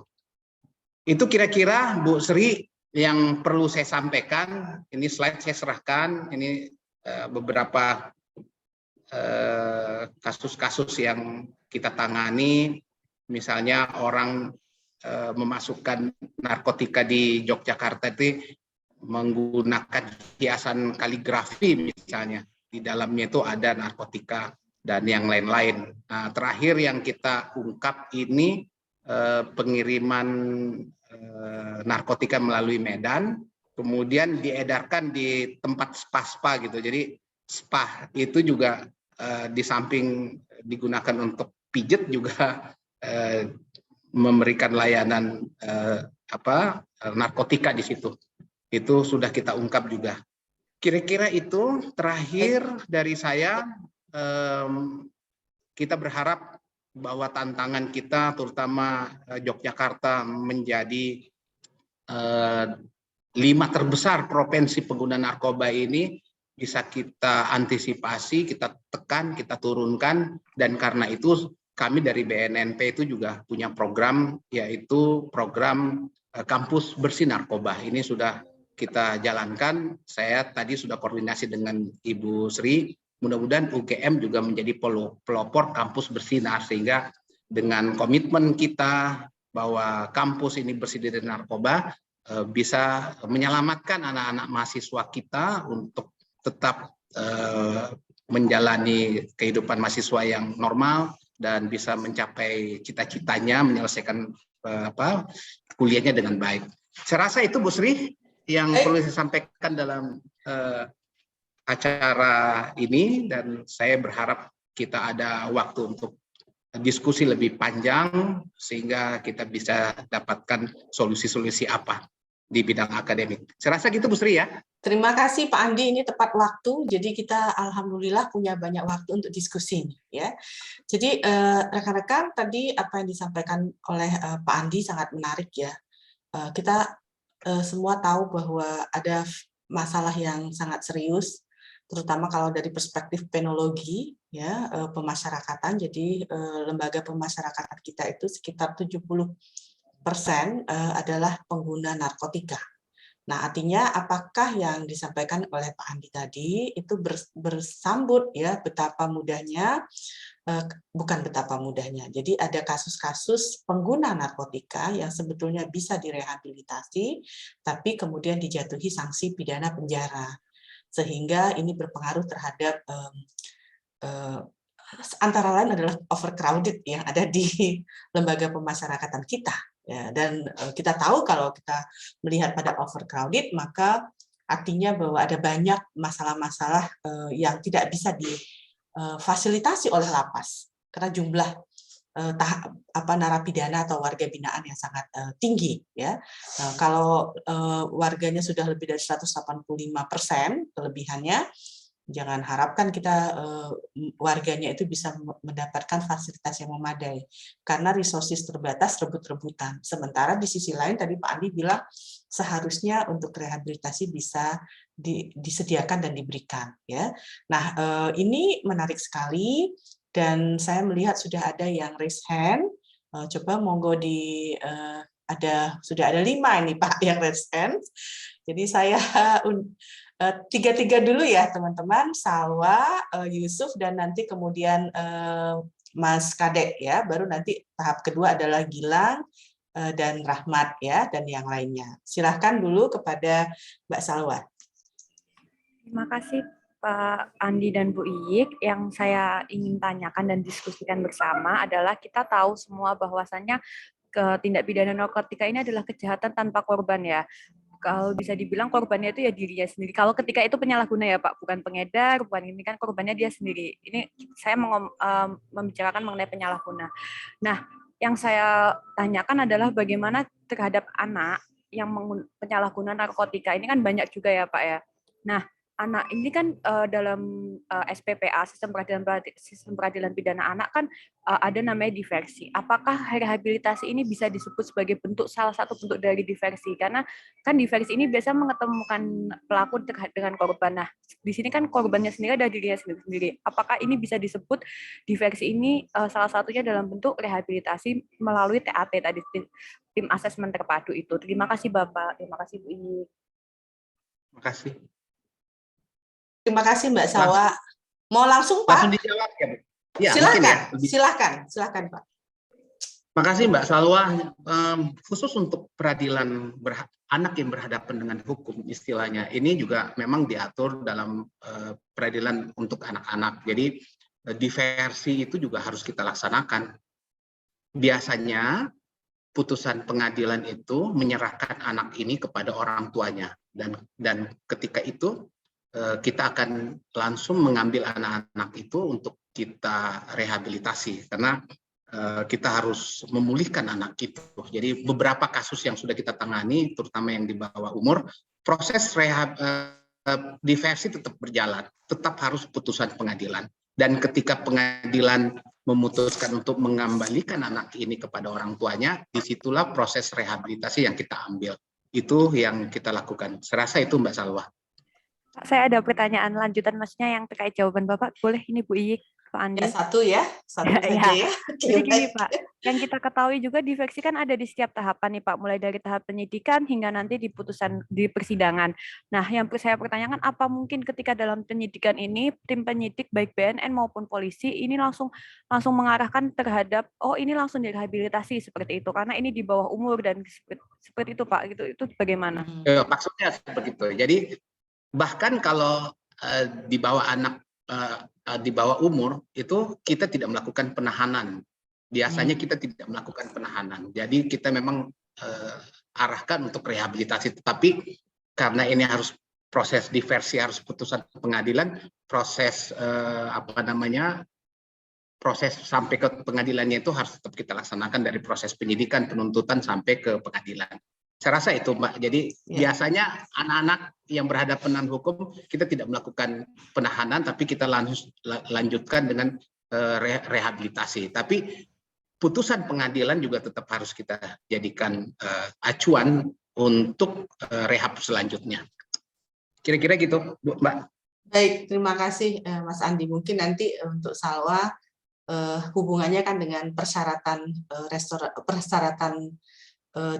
Itu kira-kira Bu Sri yang perlu saya sampaikan. Ini slide saya serahkan. Ini beberapa kasus-kasus yang kita tangani misalnya orang memasukkan narkotika di Yogyakarta itu menggunakan hiasan kaligrafi misalnya, di dalamnya itu ada narkotika dan yang lain-lain. Nah, terakhir yang kita ungkap ini pengiriman narkotika melalui Medan, kemudian diedarkan di tempat spa-spa gitu. Jadi spa itu juga di samping digunakan untuk pijet juga memberikan layanan narkotika di situ. Itu sudah kita ungkap juga. Kira-kira itu terakhir dari saya. Kita berharap bahwa tantangan kita, terutama Yogyakarta menjadi 5 terbesar provinsi pengguna narkoba ini, bisa kita antisipasi, kita tekan, kita turunkan, dan karena itu kami dari BNNP itu juga punya program, yaitu program kampus bersih narkoba. Ini sudah kita jalankan. Saya tadi sudah koordinasi dengan Ibu Sri. Mudah-mudahan UGM juga menjadi pelopor kampus bersih, sehingga dengan komitmen kita bahwa kampus ini bersih dari narkoba, bisa menyelamatkan anak-anak mahasiswa kita untuk tetap menjalani kehidupan mahasiswa yang normal dan bisa mencapai cita-citanya menyelesaikan kuliahnya dengan baik. Saya rasa itu Bu Sri yang perlu saya sampaikan dalam acara ini, dan saya berharap kita ada waktu untuk diskusi lebih panjang sehingga kita bisa dapatkan solusi-solusi apa di bidang akademik. Saya rasa gitu Bu Sri ya. Terima kasih Pak Andi, ini tepat waktu. Jadi kita alhamdulillah punya banyak waktu untuk diskusi ya. Jadi rekan-rekan, tadi apa yang disampaikan oleh Pak Andi sangat menarik ya. Kita semua tahu bahwa ada masalah yang sangat serius, terutama kalau dari perspektif penologi ya, pemasyarakatan. Jadi lembaga pemasyarakatan kita itu sekitar 70% adalah pengguna narkotika. Nah, artinya apakah yang disampaikan oleh Pak Andi tadi itu bersambut ya betapa mudahnya, bukan betapa mudahnya. Jadi ada kasus-kasus pengguna narkotika yang sebetulnya bisa direhabilitasi, tapi kemudian dijatuhi sanksi pidana penjara. Sehingga ini berpengaruh terhadap antara lain adalah overcrowded yang ada di lembaga pemasyarakatan kita. Ya, dan kita tahu kalau kita melihat pada overcrowded, maka artinya bahwa ada banyak masalah-masalah yang tidak bisa difasilitasi oleh lapas karena jumlah narapidana atau warga binaan yang sangat tinggi. Ya, kalau warganya sudah lebih dari 185% kelebihannya, jangan harapkan kita warganya itu bisa mendapatkan fasilitas yang memadai karena resources terbatas, rebut-rebutan. Sementara di sisi lain tadi Pak Andi bilang seharusnya untuk rehabilitasi bisa disediakan dan diberikan ya. Nah, ini menarik sekali dan saya melihat sudah ada yang raise hand. Coba monggo sudah ada 5 ini Pak yang raise hand. Jadi saya tiga dulu ya teman-teman, Salwa, Yusuf, dan nanti kemudian Mas Kadek ya, baru nanti tahap kedua adalah Gilang dan Rahmat ya, dan yang lainnya. Silahkan dulu kepada Mbak Salwa. Terima kasih Pak Andi dan Bu Iyik. Yang saya ingin tanyakan dan diskusikan bersama adalah kita tahu semua bahwasannya tindak pidana narkotika ini adalah kejahatan tanpa korban ya. Kalau bisa dibilang korbannya itu ya dirinya sendiri. Kalau ketika itu penyalahguna ya Pak, bukan pengedar, bukan ini kan korbannya dia sendiri. Ini saya membicarakan mengenai penyalahguna. Nah, yang saya tanyakan adalah bagaimana terhadap anak yang penyalahguna narkotika ini kan banyak juga ya Pak ya. Nah, anak ini kan dalam SPPA, sistem peradilan pidana anak kan ada namanya diversi. Apakah rehabilitasi ini bisa disebut sebagai salah satu bentuk dari diversi? Karena kan diversi ini biasa mengetemukan pelaku terkait dengan korban. Nah, di sini kan korbannya sendiri ada dirinya sendiri. Apakah ini bisa disebut diversi ini salah satunya dalam bentuk rehabilitasi melalui TAT tadi, tim asesmen terpadu itu? Terima kasih Bapak, terima kasih Bu Ini. Terima kasih. Terima kasih Mbak Salwa. Mau langsung Pak? Langsung dijawab ya Bu? Ya, silakan, ya. silakan Pak. Makasih Mbak Salwa. Khusus untuk peradilan anak yang berhadapan dengan hukum istilahnya, ini juga memang diatur dalam peradilan untuk anak-anak. Jadi diversi itu juga harus kita laksanakan. Biasanya putusan pengadilan itu menyerahkan anak ini kepada orang tuanya, dan ketika itu kita akan langsung mengambil anak-anak itu untuk kita rehabilitasi, karena kita harus memulihkan anak itu. Jadi beberapa kasus yang sudah kita tangani, terutama yang di bawah umur, proses diversi tetap berjalan, tetap harus putusan pengadilan. Dan ketika pengadilan memutuskan untuk mengembalikan anak ini kepada orang tuanya, disitulah proses rehabilitasi yang kita ambil. Itu yang kita lakukan. Serasa itu Mbak Salwa. Saya ada pertanyaan lanjutan, maksudnya yang terkait jawaban Bapak. Boleh ini Bu Iyik, Pak Andi? Ya, satu saja ya. Jadi gini Pak, yang kita ketahui juga diversi kan ada di setiap tahapan nih Pak, mulai dari tahap penyidikan hingga nanti di putusan di persidangan. Nah, yang saya pertanyakan, apa mungkin ketika dalam penyidikan ini tim penyidik baik BNN maupun polisi ini langsung mengarahkan terhadap ini langsung direhabilitasi seperti itu karena ini di bawah umur dan seperti itu Pak, gitu. Itu bagaimana? Maksudnya seperti itu. Jadi bahkan kalau di bawah anak di bawah umur itu kita tidak melakukan penahanan. Biasanya kita tidak melakukan penahanan. Jadi kita memang arahkan untuk rehabilitasi. Tetapi karena ini harus proses diversi, harus putusan pengadilan, proses proses sampai ke pengadilannya itu harus tetap kita laksanakan dari proses penyidikan, penuntutan sampai ke pengadilan. Saya rasa itu Mbak. Jadi biasanya anak-anak yang berhadapan dengan hukum kita tidak melakukan penahanan, tapi kita lanjutkan dengan rehabilitasi. Tapi putusan pengadilan juga tetap harus kita jadikan acuan untuk rehab selanjutnya. Kira-kira gitu Mbak. Baik, terima kasih Mas Andi. Mungkin nanti untuk Salwa hubungannya kan dengan persyaratan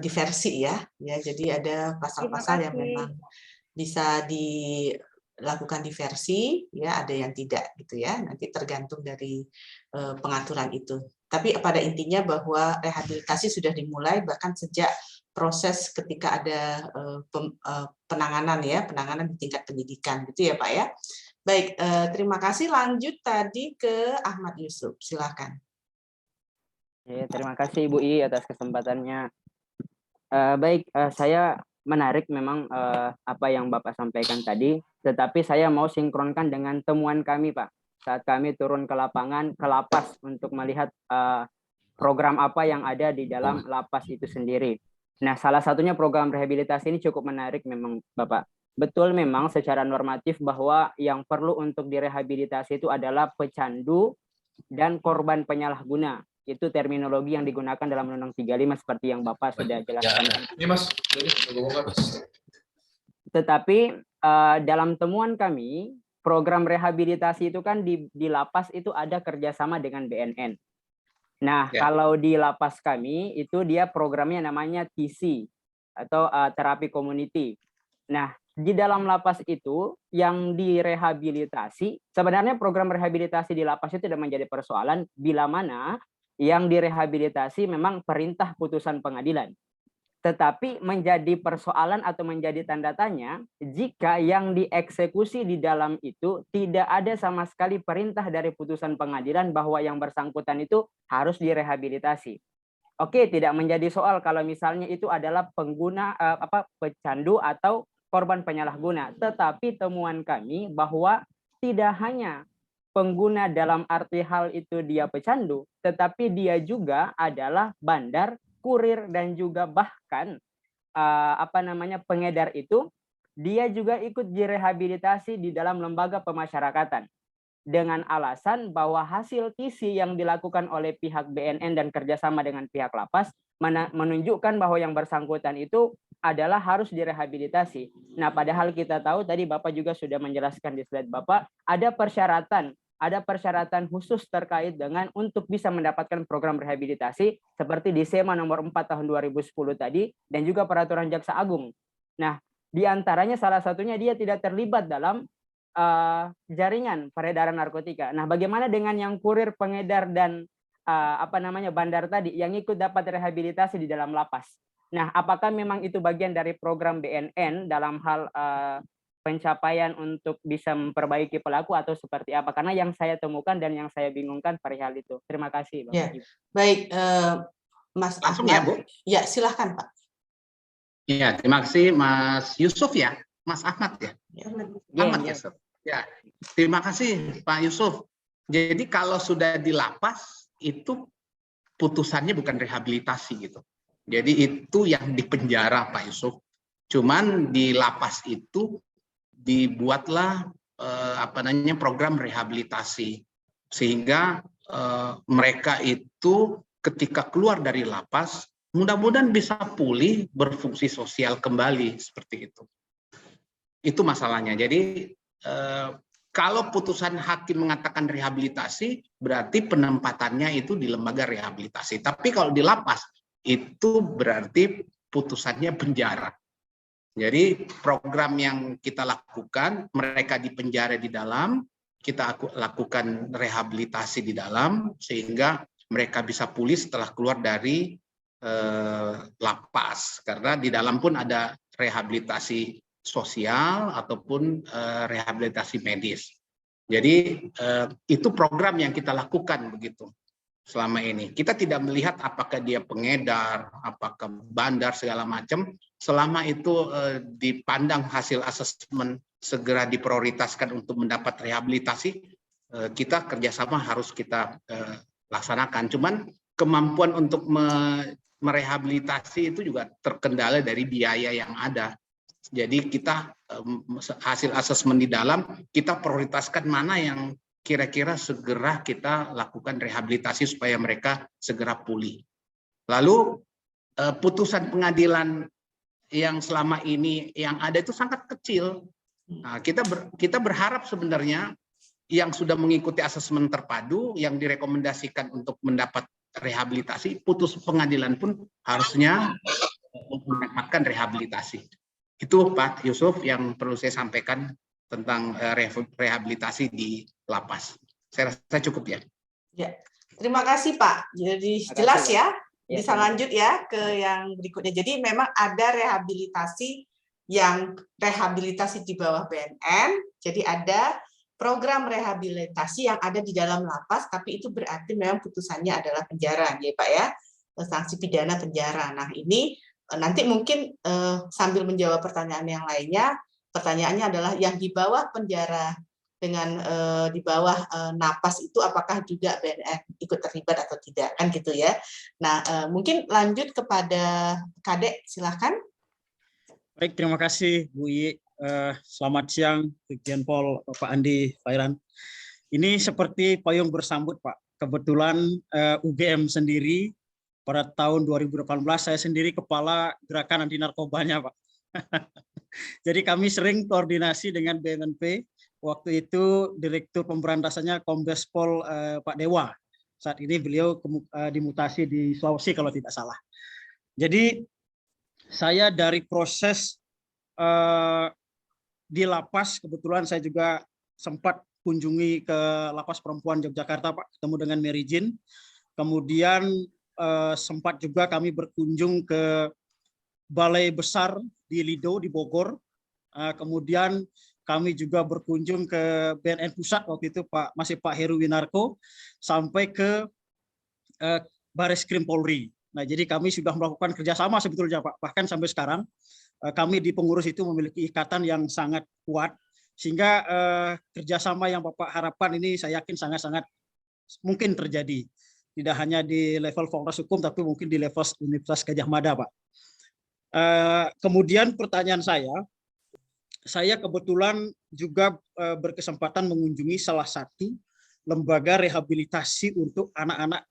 diversi ya. Jadi ada pasal-pasal yang memang bisa dilakukan diversi, ya ada yang tidak gitu ya. Nanti tergantung dari pengaturan itu. Tapi pada intinya bahwa rehabilitasi sudah dimulai bahkan sejak proses ketika ada penanganan di tingkat penyidikan gitu ya Pak ya. Baik, terima kasih. Lanjut tadi ke Ahmad Yusuf, silakan. Terima kasih Ibu I atas kesempatannya. Baik, saya menarik memang apa yang Bapak sampaikan tadi, tetapi saya mau sinkronkan dengan temuan kami Pak, saat kami turun ke lapangan, ke lapas untuk melihat program apa yang ada di dalam lapas itu sendiri. Nah, salah satunya program rehabilitasi ini cukup menarik memang Bapak. Betul memang secara normatif bahwa yang perlu untuk direhabilitasi itu adalah pecandu dan korban penyalahguna. Itu terminologi yang digunakan dalam Undang-Undang 35 seperti yang Bapak sudah jelaskan. Ini Mas. Tetapi dalam temuan kami, program rehabilitasi itu kan di lapas itu ada kerjasama dengan BNN. Nah, kalau di lapas kami itu dia programnya namanya TC atau terapi community. Nah, di dalam lapas itu yang direhabilitasi, sebenarnya program rehabilitasi di lapas itu tidak menjadi persoalan bila mana yang direhabilitasi memang perintah putusan pengadilan. Tetapi menjadi persoalan atau menjadi tanda tanya jika yang dieksekusi di dalam itu tidak ada sama sekali perintah dari putusan pengadilan bahwa yang bersangkutan itu harus direhabilitasi. Oke, tidak menjadi soal kalau misalnya itu adalah pengguna pecandu atau korban penyalahguna. Tetapi temuan kami bahwa tidak hanya pengguna dalam arti hal itu dia pecandu, tetapi dia juga adalah bandar, kurir, dan juga bahkan pengedar itu, dia juga ikut direhabilitasi di dalam lembaga pemasyarakatan. Dengan alasan bahwa hasil TC yang dilakukan oleh pihak BNN dan kerjasama dengan pihak lapas menunjukkan bahwa yang bersangkutan itu adalah harus direhabilitasi. Nah, padahal kita tahu tadi Bapak juga sudah menjelaskan di slide Bapak, ada persyaratan khusus terkait dengan untuk bisa mendapatkan program rehabilitasi seperti di SEMA nomor 4 tahun 2010 tadi dan juga peraturan Jaksa Agung. Nah, di antaranya salah satunya dia tidak terlibat dalam jaringan peredaran narkotika. Nah, bagaimana dengan yang kurir, pengedar, dan bandar tadi yang ikut dapat rehabilitasi di dalam lapas. Nah, apakah memang itu bagian dari program BNN dalam hal pencapaian untuk bisa memperbaiki pelaku atau seperti apa? Karena yang saya temukan dan yang saya bingungkan perihal itu. Terima kasih, Bapak. Ya, baik, Mas Langsung Ahmad. ya, Bu. Ya, silahkan, Pak. Ya, terima kasih Mas Yusuf ya, Mas Ahmad ya. Ahmad ya, Yusuf. Ya, terima kasih Pak Yusuf. Jadi kalau sudah di lapas itu putusannya bukan rehabilitasi gitu. Jadi itu yang di penjara Pak Yusuf. Cuman di lapas itu dibuatlah program rehabilitasi sehingga mereka itu ketika keluar dari lapas mudah-mudahan bisa pulih, berfungsi sosial kembali seperti itu. Itu masalahnya. Jadi kalau putusan hakim mengatakan rehabilitasi, berarti penempatannya itu di lembaga rehabilitasi. Tapi kalau di lapas, itu berarti putusannya penjara. Jadi program yang kita lakukan, mereka di penjara di dalam, kita lakukan rehabilitasi di dalam, sehingga mereka bisa pulih setelah keluar dari lapas. Karena di dalam pun ada rehabilitasi sosial ataupun rehabilitasi medis. Jadi itu program yang kita lakukan begitu selama ini. Kita tidak melihat apakah dia pengedar, apakah bandar segala macam. Selama itu dipandang hasil asesmen segera diprioritaskan untuk mendapat rehabilitasi, kita kerjasama harus kita laksanakan. Cuman kemampuan untuk merehabilitasi itu juga terkendala dari biaya yang ada. Jadi kita hasil asesmen di dalam, kita prioritaskan mana yang kira-kira segera kita lakukan rehabilitasi supaya mereka segera pulih. Lalu putusan pengadilan yang selama ini yang ada itu sangat kecil. Nah, kita berharap sebenarnya yang sudah mengikuti asesmen terpadu, yang direkomendasikan untuk mendapat rehabilitasi, putus pengadilan pun harusnya mendapatkan rehabilitasi. Itu Pak Yusuf yang perlu saya sampaikan tentang rehabilitasi di lapas. Saya rasa cukup ya. Ya, terima kasih Pak. Jadi jelas ya. Bisa lanjut ya ke yang berikutnya. Jadi memang ada rehabilitasi yang rehabilitasi di bawah BNN. Jadi ada program rehabilitasi yang ada di dalam lapas, tapi itu berarti memang putusannya adalah penjara, ya Pak ya, sanksi pidana penjara. Nah ini nanti mungkin sambil menjawab pertanyaan yang lainnya, pertanyaannya adalah yang di bawah penjara dengan di bawah napas itu apakah juga BNN ikut terlibat atau tidak, kan gitu ya. Nah mungkin lanjut kepada Kadek, silahkan. Baik, terima kasih Bu Iyi. Selamat siang Brigjen Pol Pak Andi Fairan. Ini seperti payung bersambut Pak. Kebetulan UGM sendiri pada tahun 2018 saya sendiri kepala gerakan anti narkobanya Pak. Jadi kami sering koordinasi dengan BMNP. Waktu itu Direktur Pemberantasannya Kombes Pol Pak Dewa. Saat ini beliau dimutasi di Sulawesi kalau tidak salah. Jadi saya dari proses di lapas, kebetulan saya juga sempat kunjungi ke lapas perempuan Yogyakarta Pak, ketemu dengan Mary Jean. Kemudian sempat juga kami berkunjung ke Balai Besar di Lido di Bogor. Kemudian kami juga berkunjung ke BNN Pusat waktu itu masih Pak Heru Winarko, sampai ke Bareskrim Polri. Nah, jadi kami sudah melakukan kerjasama sebetulnya Pak. Bahkan sampai sekarang kami di pengurus itu memiliki ikatan yang sangat kuat, sehingga kerjasama yang Bapak harapkan ini saya yakin sangat-sangat mungkin terjadi. Tidak hanya di level Fakultas Hukum, tapi mungkin di level Universitas Gadjah Mada, Pak. Kemudian pertanyaan saya kebetulan juga berkesempatan mengunjungi salah satu lembaga rehabilitasi untuk anak-anak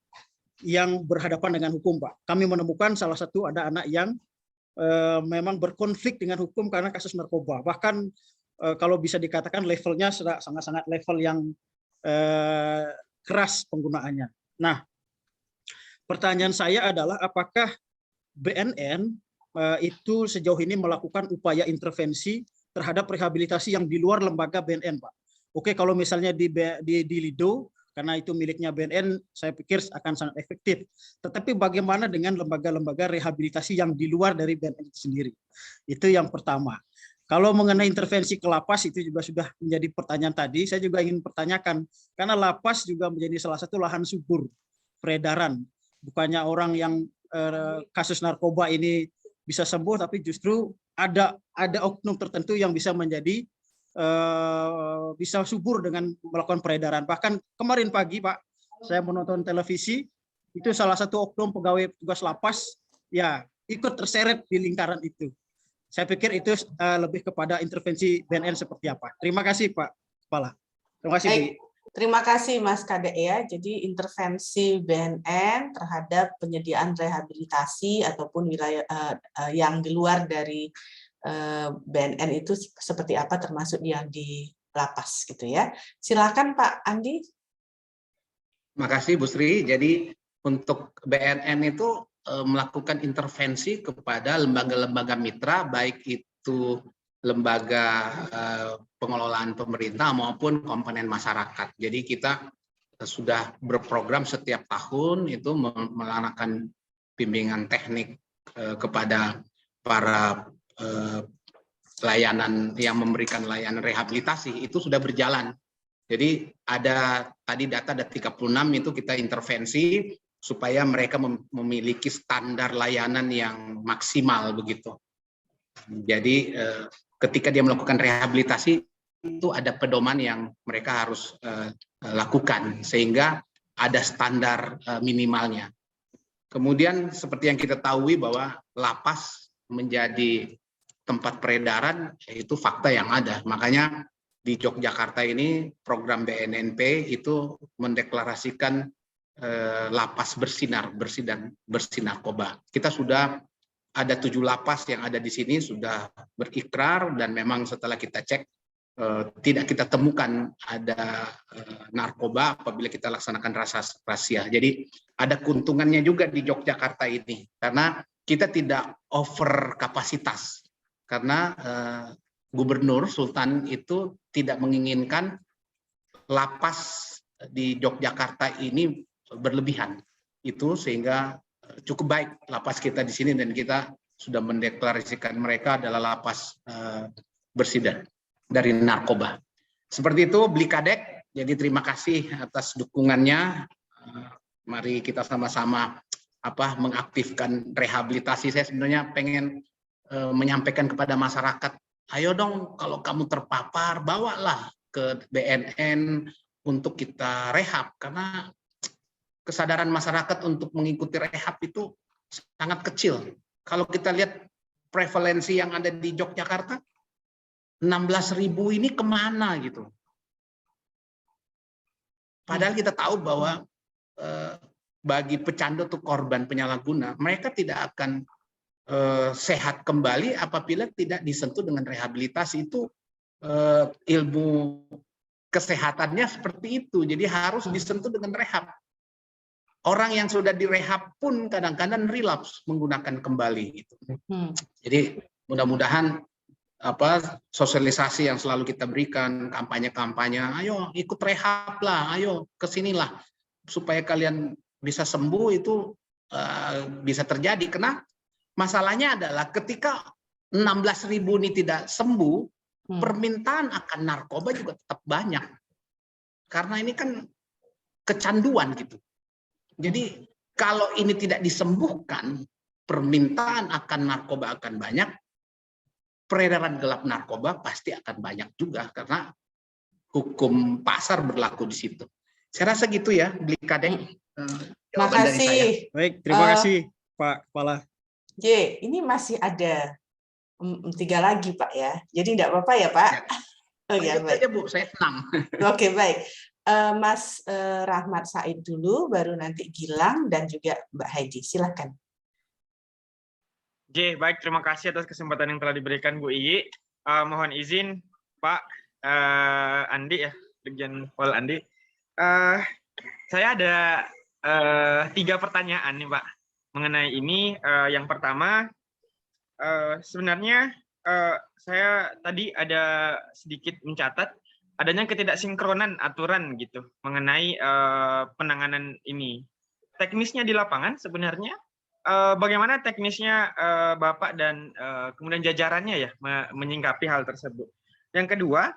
yang berhadapan dengan hukum, Pak. Kami menemukan salah satu ada anak yang memang berkonflik dengan hukum karena kasus narkoba. Bahkan kalau bisa dikatakan levelnya sangat-sangat level yang keras penggunaannya. Nah, pertanyaan saya adalah apakah BNN itu sejauh ini melakukan upaya intervensi terhadap rehabilitasi yang di luar lembaga BNN, Pak? Oke, kalau misalnya di Lido, karena itu miliknya BNN, saya pikir akan sangat efektif. Tetapi bagaimana dengan lembaga-lembaga rehabilitasi yang di luar dari BNN itu sendiri? Itu yang pertama. Kalau mengenai intervensi ke lapas itu juga sudah menjadi pertanyaan tadi, saya juga ingin pertanyakan, karena lapas juga menjadi salah satu lahan subur peredaran. Bukannya orang yang kasus narkoba ini bisa sembuh, tapi justru ada oknum tertentu yang bisa menjadi bisa subur dengan melakukan peredaran. Bahkan kemarin pagi, Pak, saya menonton televisi, itu salah satu oknum pegawai tugas lapas ya ikut terseret di lingkaran itu. Saya pikir itu lebih kepada intervensi BNN seperti apa. Terima kasih, Pak Kepala. Terima kasih, Bu. Terima kasih, Mas Kadek ya. Jadi intervensi BNN terhadap penyediaan rehabilitasi ataupun wilayah yang di luar dari BNN itu seperti apa, termasuk yang di lapas gitu ya. Silakan Pak Andi. Makasih Bu Sri. Jadi untuk BNN itu melakukan intervensi kepada lembaga-lembaga mitra, baik itu lembaga pengelolaan pemerintah maupun komponen masyarakat. Jadi kita sudah berprogram setiap tahun itu melakukan bimbingan teknik kepada para layanan yang memberikan layanan rehabilitasi, itu sudah berjalan. Jadi ada tadi data ada 36 itu kita intervensi supaya mereka memiliki standar layanan yang maksimal begitu. Jadi ketika dia melakukan rehabilitasi itu ada pedoman yang mereka harus lakukan sehingga ada standar minimalnya. Kemudian seperti yang kita tahu bahwa lapas menjadi tempat peredaran, itu fakta yang ada. Makanya di Yogyakarta ini program BNNP itu mendeklarasikan lapas bersinar, bersih narkoba. Kita sudah ada 7 lapas yang ada di sini sudah berikrar, dan memang setelah kita cek tidak kita temukan ada narkoba apabila kita laksanakan razia. Jadi ada keuntungannya juga di Yogyakarta ini karena kita tidak over kapasitas, karena Gubernur Sultan itu tidak menginginkan lapas di Yogyakarta ini berlebihan. Itu sehingga cukup baik lapas kita di sini, dan kita sudah mendeklarasikan mereka adalah lapas bersih dari narkoba. Seperti itu Bli Kadek. Jadi terima kasih atas dukungannya. Mari kita sama-sama mengaktifkan rehabilitasi. Saya sebenarnya pengen menyampaikan kepada masyarakat, ayo dong kalau kamu terpapar bawalah ke BNN untuk kita rehab, karena kesadaran masyarakat untuk mengikuti rehab itu sangat kecil. Kalau kita lihat prevalensi yang ada di Yogyakarta, 16.000 ini kemana gitu. Padahal kita tahu bahwa bagi pecandu atau korban penyalahguna, mereka tidak akan sehat kembali apabila tidak disentuh dengan rehabilitasi. Itu ilmu kesehatannya seperti itu. Jadi harus disentuh dengan rehab. Orang yang sudah direhab pun kadang-kadang relapse menggunakan kembali gitu. Jadi mudah-mudahan sosialisasi yang selalu kita berikan, kampanye-kampanye, ayo ikut rehab lah, ayo kesinilah supaya kalian bisa sembuh, itu bisa terjadi. Karena masalahnya adalah ketika 16.000 ini tidak sembuh, permintaan akan narkoba juga tetap banyak. Karena ini kan kecanduan gitu. Jadi kalau ini tidak disembuhkan, permintaan akan narkoba akan banyak, peredaran gelap narkoba pasti akan banyak juga, karena hukum pasar berlaku di situ. Saya rasa gitu ya, Bli Kadek. Makasih. Baik, terima kasih Pak Kepala. Ini masih ada 3 lagi Pak ya, jadi tidak apa-apa ya Pak. Ya, baik aja Bu, saya senang. Oke, baik. Mas Rahmat Said dulu, baru nanti Gilang dan juga Mbak Heidi. Silakan. Baik, terima kasih atas kesempatan yang telah diberikan Bu Iyi. Mohon izin Pak Andi ya, Dirjen Pol Andi. Saya ada 3 pertanyaan nih Pak mengenai ini. Yang pertama, sebenarnya saya tadi ada sedikit mencatat adanya ketidaksinkronan aturan gitu mengenai penanganan ini. Teknisnya di lapangan sebenarnya bagaimana teknisnya Bapak dan kemudian jajarannya ya menyingkapi hal tersebut. Yang kedua,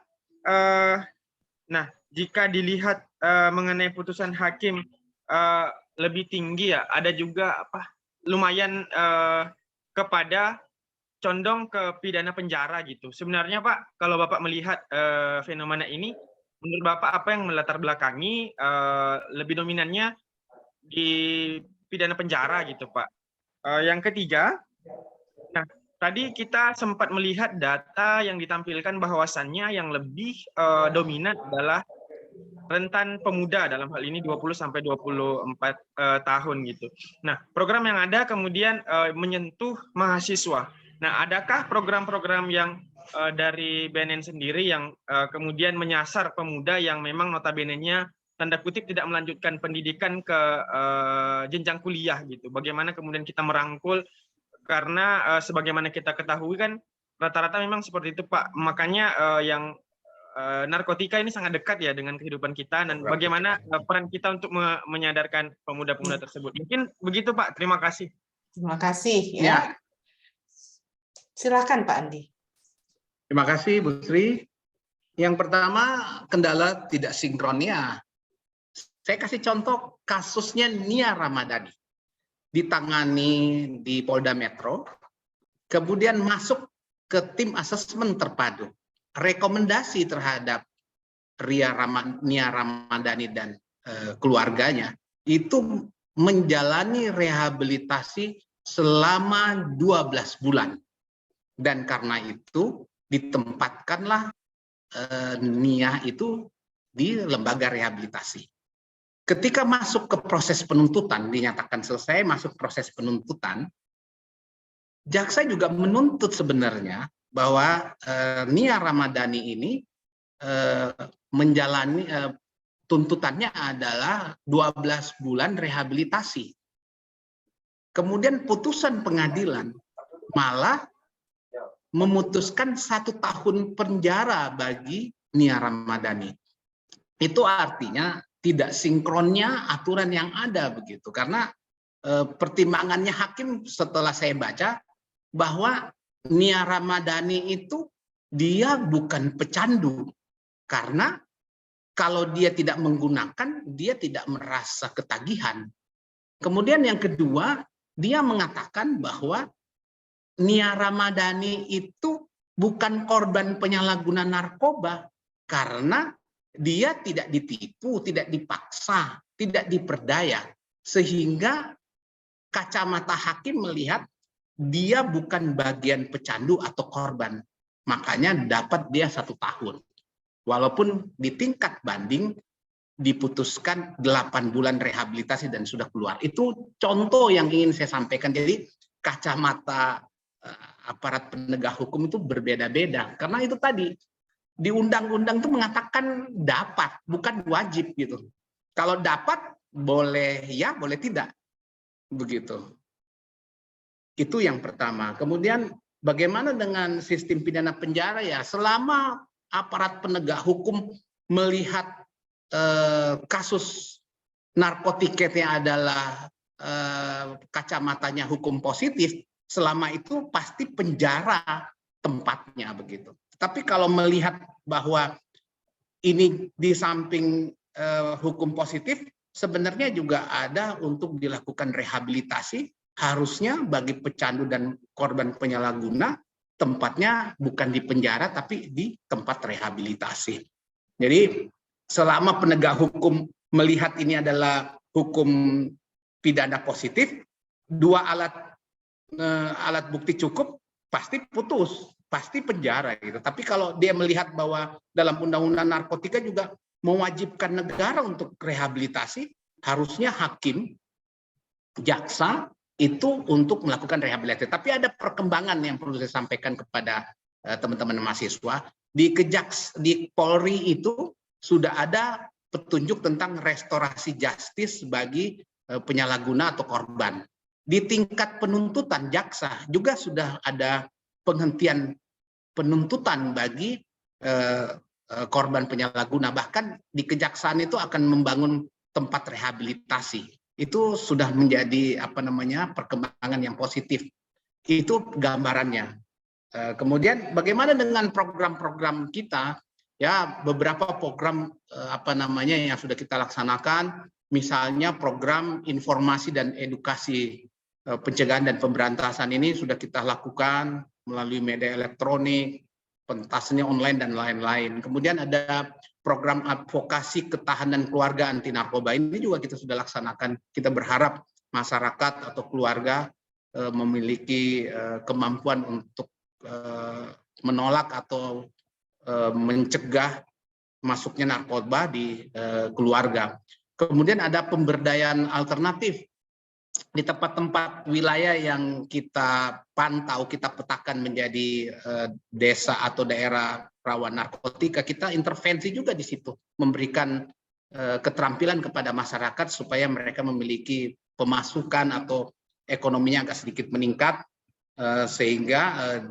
nah jika dilihat mengenai putusan hakim lebih tinggi ya, ada juga lumayan kepada condong ke pidana penjara gitu. Sebenarnya Pak, kalau Bapak melihat fenomena ini, menurut Bapak apa yang melatar belakangi lebih dominannya di pidana penjara gitu Pak? Yang ketiga, nah tadi kita sempat melihat data yang ditampilkan bahwasannya yang lebih dominan adalah rentan pemuda, dalam hal ini 20 sampai 24 tahun gitu. Nah, program yang ada kemudian menyentuh mahasiswa. Nah, adakah program-program yang dari BNN sendiri yang kemudian menyasar pemuda yang memang notabene-nya tanda kutip tidak melanjutkan pendidikan ke jenjang kuliah gitu? Bagaimana kemudian kita merangkul, karena sebagaimana kita ketahui kan rata-rata memang seperti itu Pak. Makanya yang narkotika ini sangat dekat ya dengan kehidupan kita, dan bagaimana peran kita untuk menyadarkan pemuda-pemuda tersebut. Mungkin begitu Pak, terima kasih. Terima kasih ya. Silakan Pak Andi. Terima kasih Bu Sri. Yang pertama, kendala tidak sinkronnya. Saya kasih contoh kasusnya Nia Ramadhani. Ditangani di Polda Metro, kemudian masuk ke tim asesmen terpadu. Rekomendasi terhadap Nia Ramadhani dan keluarganya itu menjalani rehabilitasi selama 12 bulan. Dan karena itu ditempatkanlah Nia itu di lembaga rehabilitasi. Ketika masuk ke proses penuntutan, dinyatakan selesai masuk proses penuntutan, jaksa juga menuntut sebenarnya bahwa Nia Ramadhani ini menjalani tuntutannya adalah 12 bulan rehabilitasi. Kemudian putusan pengadilan malah memutuskan 1 tahun penjara bagi Nia Ramadhani. Itu artinya tidak sinkronnya aturan yang ada begitu. Karena pertimbangannya hakim setelah saya baca bahwa Nia Ramadhani itu dia bukan pecandu. Karena kalau dia tidak menggunakan, dia tidak merasa ketagihan. Kemudian yang kedua, dia mengatakan bahwa Nia Ramadhani itu bukan korban penyalahguna narkoba karena dia tidak ditipu, tidak dipaksa, tidak diperdaya. Sehingga kacamata hakim melihat dia bukan bagian pecandu atau korban. Makanya dapat dia 1 tahun. Walaupun di tingkat banding diputuskan 8 bulan rehabilitasi dan sudah keluar. Itu contoh yang ingin saya sampaikan. Jadi kacamata aparat penegak hukum itu berbeda-beda. Karena itu tadi, di undang-undang itu mengatakan dapat, bukan wajib gitu. Kalau dapat, boleh ya, boleh tidak. Begitu. Itu yang pertama. Kemudian bagaimana dengan sistem pidana penjara ya? Selama aparat penegak hukum melihat kasus narkotiketnya adalah kacamatanya hukum positif, selama itu pasti penjara tempatnya begitu. Tapi kalau melihat bahwa ini di samping hukum positif, sebenarnya juga ada untuk dilakukan rehabilitasi. Harusnya bagi pecandu dan korban penyalahguna, tempatnya bukan di penjara tapi di tempat rehabilitasi. Jadi selama penegak hukum melihat ini adalah hukum pidana positif, 2 alat bukti cukup, pasti putus, pasti penjara gitu. Tapi kalau dia melihat bahwa dalam undang-undang narkotika juga mewajibkan negara untuk rehabilitasi, harusnya hakim, jaksa itu untuk melakukan rehabilitasi. Tapi ada perkembangan yang perlu saya sampaikan kepada teman-teman mahasiswa. Di Polri itu sudah ada petunjuk tentang restorasi justice bagi penyalahguna atau korban. Di tingkat penuntutan jaksa juga sudah ada penghentian penuntutan bagi korban penyalahguna. Bahkan di kejaksaan itu akan membangun tempat rehabilitasi. Itu sudah menjadi perkembangan yang positif. Itu gambarannya. Kemudian bagaimana dengan program-program kita? Ya, beberapa program yang sudah kita laksanakan, misalnya program informasi dan edukasi pencegahan dan pemberantasan ini sudah kita lakukan melalui media elektronik, pentasnya online dan lain-lain. Kemudian ada program advokasi ketahanan keluarga anti narkoba, ini juga kita sudah laksanakan. Kita berharap masyarakat atau keluarga memiliki kemampuan untuk menolak atau mencegah masuknya narkoba di keluarga. Kemudian ada pemberdayaan alternatif di tempat-tempat wilayah yang kita pantau, kita petakan menjadi desa atau daerah rawan narkotika. Kita intervensi juga di situ, memberikan keterampilan kepada masyarakat supaya mereka memiliki pemasukan atau ekonominya agak sedikit meningkat, sehingga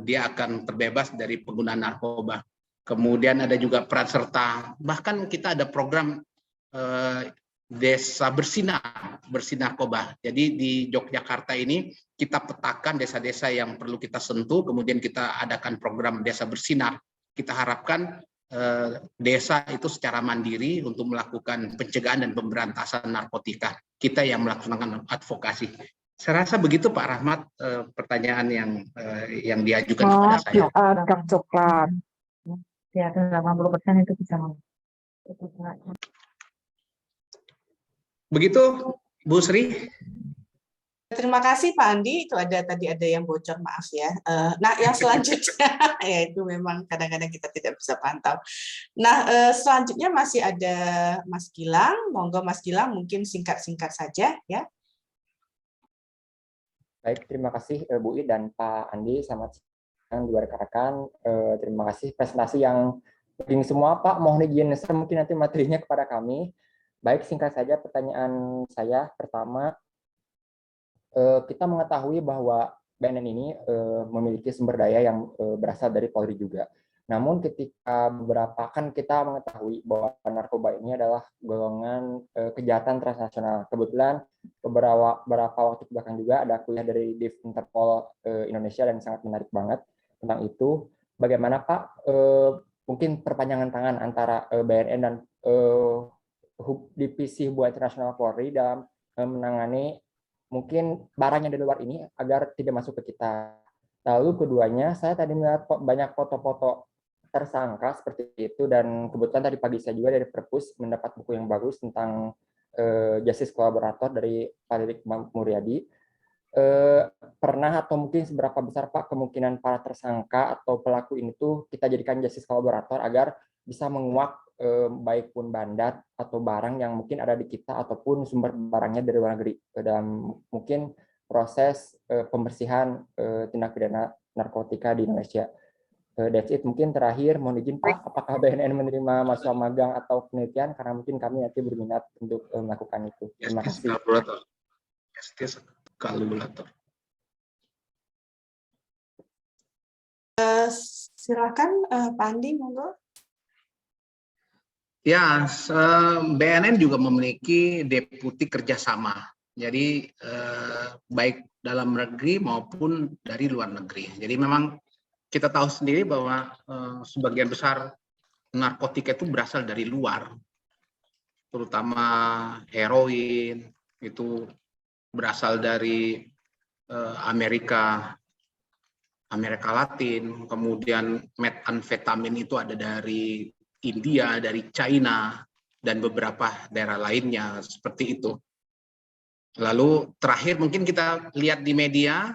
dia akan terbebas dari penggunaan narkoba. Kemudian ada juga peran serta, bahkan kita ada program desa bersih narkoba. Jadi di Yogyakarta ini kita petakan desa-desa yang perlu kita sentuh, kemudian kita adakan program desa bersinar. Kita harapkan desa itu secara mandiri untuk melakukan pencegahan dan pemberantasan narkotika. Kita yang melaksanakan advokasi. Saya rasa begitu Pak Rahmat, pertanyaan yang diajukan kepada saya. Dark coklat. Ya, 80% itu bisa. Begitu, Bu Sri. Terima kasih Pak Andi. Itu tadi ada yang bocor, maaf ya. Nah, yang selanjutnya ya itu memang kadang-kadang kita tidak bisa pantau. Nah, selanjutnya masih ada Mas Gilang. Monggo Mas Gilang, mungkin singkat-singkat saja ya. Baik, terima kasih Bu I dan Pak Andi. Selamat siang dua rekan-rekan. Terima kasih presentasi yang penting semua Pak. Mohon izin mungkin nanti materinya kepada kami. Baik, singkat saja pertanyaan saya. Pertama, kita mengetahui bahwa BNN ini memiliki sumber daya yang berasal dari Polri juga. Namun ketika kita mengetahui bahwa narkoba ini adalah golongan kejahatan transnasional. Kebetulan beberapa waktu belakang juga ada kuliah dari Div Interpol Indonesia dan sangat menarik banget tentang itu. Bagaimana Pak mungkin perpanjangan tangan antara BNN dan Divisi Hubungan Internasional Polri dalam menangani mungkin barang yang di luar ini agar tidak masuk ke kita. Lalu keduanya, saya tadi melihat banyak foto-foto tersangka seperti itu, dan kebetulan tadi pagi saya juga dari Perpus mendapat buku yang bagus tentang justice kolaborator dari Pak Lilik Muryadi. Pernah atau mungkin seberapa besar Pak kemungkinan para tersangka atau pelaku ini tuh kita jadikan justice kolaborator agar bisa menguak baik pun bandar atau barang yang mungkin ada di kita ataupun sumber barangnya dari luar negeri dalam mungkin proses pembersihan tindak pidana narkotika di Indonesia. That's it. Mungkin terakhir mohon izin Pak, apakah BNN menerima mahasiswa magang atau penelitian, karena mungkin kami nanti berminat untuk melakukan itu. Terima kasih. Silakan Pak Andi, monggo. Ya, BNN juga memiliki deputi kerjasama. Jadi baik dalam negeri maupun dari luar negeri. Jadi memang kita tahu sendiri bahwa sebagian besar narkotika itu berasal dari luar, terutama heroin itu berasal dari Amerika Latin, kemudian metamfetamin itu ada dari India, dari China, dan beberapa daerah lainnya seperti itu. Lalu terakhir mungkin kita lihat di media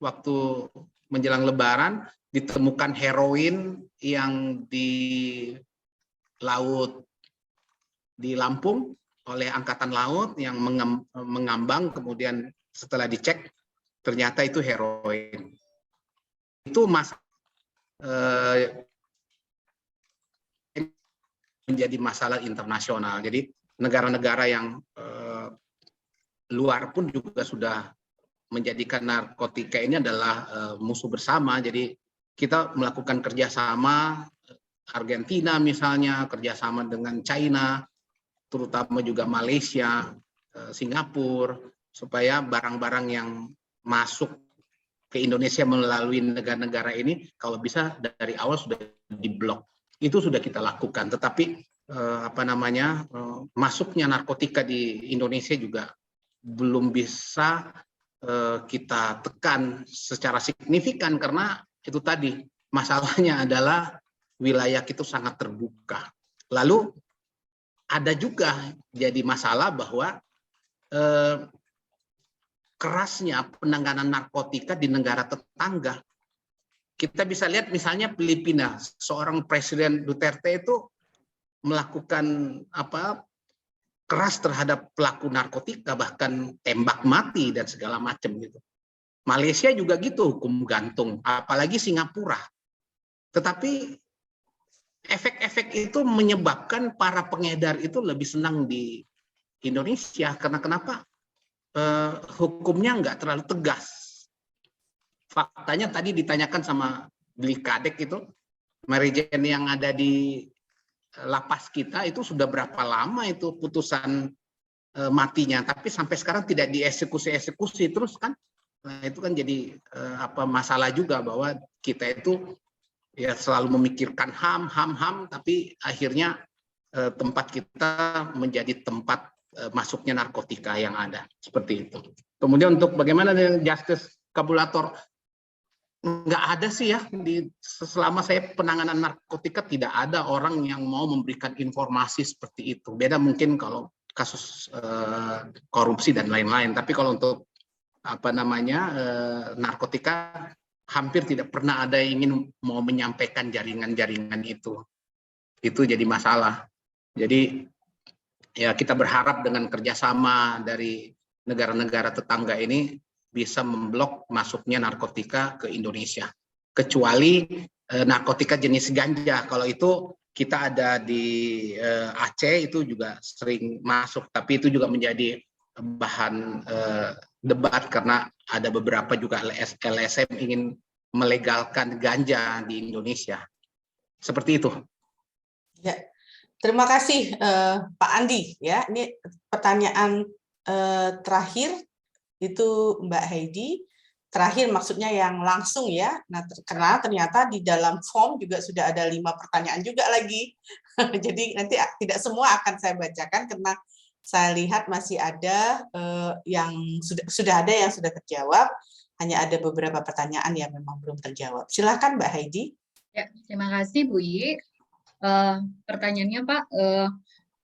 waktu menjelang Lebaran ditemukan heroin yang di laut di Lampung oleh Angkatan Laut yang mengambang, kemudian setelah dicek ternyata itu heroin. Itu menjadi masalah internasional. Jadi negara-negara yang luar pun juga sudah menjadikan narkotika ini adalah musuh bersama. Jadi kita melakukan kerjasama Argentina misalnya, kerjasama dengan China, terutama juga Malaysia, Singapura, supaya barang-barang yang masuk ke Indonesia melalui negara-negara ini kalau bisa dari awal sudah diblok. Itu sudah kita lakukan. Tetapi masuknya narkotika di Indonesia juga belum bisa kita tekan secara signifikan karena itu tadi masalahnya adalah wilayah itu sangat terbuka. Lalu ada juga jadi masalah bahwa kerasnya penanganan narkotika di negara tetangga. Kita bisa lihat misalnya Filipina, seorang Presiden Duterte itu melakukan keras terhadap pelaku narkotika, bahkan tembak mati dan segala macam gitu. Malaysia juga gitu, hukum gantung, apalagi Singapura. Tetapi efek-efek itu menyebabkan para pengedar itu lebih senang di Indonesia. Karena kenapa? Hukumnya nggak terlalu tegas. Faktanya tadi ditanyakan sama Beli Kadek itu, Mary Jane yang ada di lapas kita itu sudah berapa lama itu putusan matinya, tapi sampai sekarang tidak dieksekusi terus kan. Nah, itu kan jadi masalah juga bahwa kita itu ya selalu memikirkan HAM, tapi akhirnya tempat kita menjadi tempat masuknya narkotika yang ada seperti itu. Kemudian untuk bagaimana dengan justice kabulator, nggak ada sih ya, selama saya penanganan narkotika tidak ada orang yang mau memberikan informasi seperti itu. Beda mungkin kalau kasus korupsi dan lain-lain, tapi kalau untuk narkotika hampir tidak pernah ada yang ingin mau menyampaikan jaringan-jaringan itu jadi masalah. Jadi ya kita berharap dengan kerjasama dari negara-negara tetangga ini bisa memblok masuknya narkotika ke Indonesia. Kecuali narkotika jenis ganja, kalau itu kita ada di Aceh itu juga sering masuk, tapi itu juga menjadi bahan debat karena ada beberapa juga LSM ingin melegalkan ganja di Indonesia. Seperti itu. Ya. Terima kasih Pak Andi ya. Ini pertanyaan terakhir itu Mbak Heidi. Terakhir maksudnya yang langsung ya. Nah, karena ternyata di dalam form juga sudah ada 5 pertanyaan juga lagi. Jadi nanti tidak semua akan saya bacakan karena saya lihat masih ada yang sudah ada yang sudah terjawab. Hanya ada beberapa pertanyaan yang memang belum terjawab. Silakan Mbak Heidi. Ya, terima kasih Bu Yi. Pertanyaannya Pak,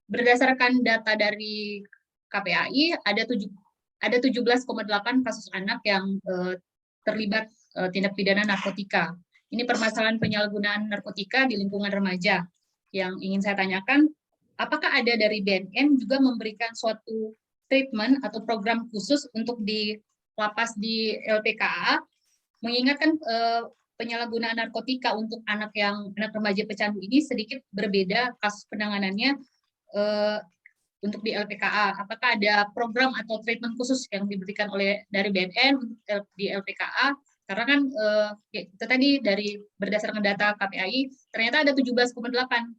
berdasarkan data dari KPAI ada 17,8 kasus anak yang terlibat tindak pidana narkotika. Ini permasalahan penyalahgunaan narkotika di lingkungan remaja. Yang ingin saya tanyakan, apakah ada dari BNN juga memberikan suatu treatment atau program khusus untuk di lapas di LPKA, mengingatkan penyalahgunaan narkotika untuk anak remaja pecandu ini sedikit berbeda kasus penanganannya untuk di LPKA. Apakah ada program atau treatment khusus yang diberikan dari BNN di LPKA? Karena kan itu tadi berdasarkan data KPAI ternyata ada 17,8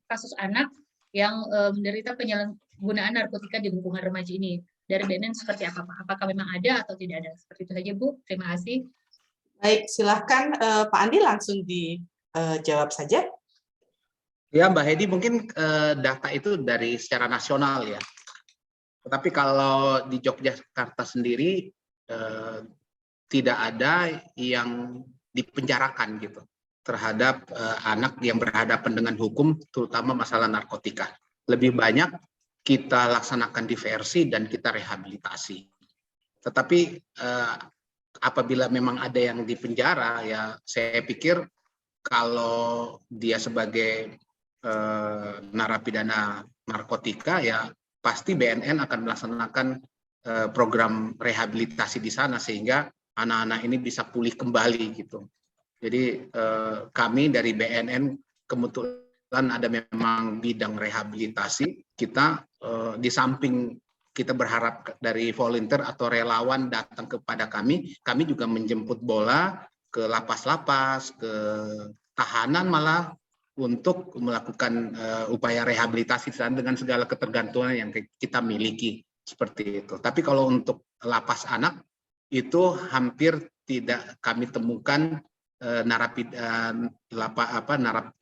kasus anak yang menderita penyalahgunaan narkotika di lingkungan remaja ini. Dari BNN seperti apa Pak? Apakah memang ada atau tidak ada? Seperti itu saja Bu. Terima kasih. Baik, silahkan Pak Andi langsung dijawab saja. Ya Mbak Hedi, mungkin data itu dari secara nasional ya. Tetapi kalau di Yogyakarta sendiri tidak ada yang dipenjarakan gitu terhadap anak yang berhadapan dengan hukum, terutama masalah narkotika. Lebih banyak kita laksanakan diversi dan kita rehabilitasi. Tetapi apabila memang ada yang dipenjara, ya saya pikir kalau dia sebagai narapidana narkotika, ya pasti BNN akan melaksanakan program rehabilitasi di sana sehingga anak-anak ini bisa pulih kembali gitu. Jadi kami dari BNN kebetulan ada memang bidang rehabilitasi. Kita di samping kita berharap dari volunteer atau relawan datang kepada kami juga menjemput bola ke lapas-lapas, ke tahanan malah untuk melakukan upaya rehabilitasi dengan segala ketergantungan yang kita miliki seperti itu. Tapi kalau untuk lapas anak itu hampir tidak kami temukan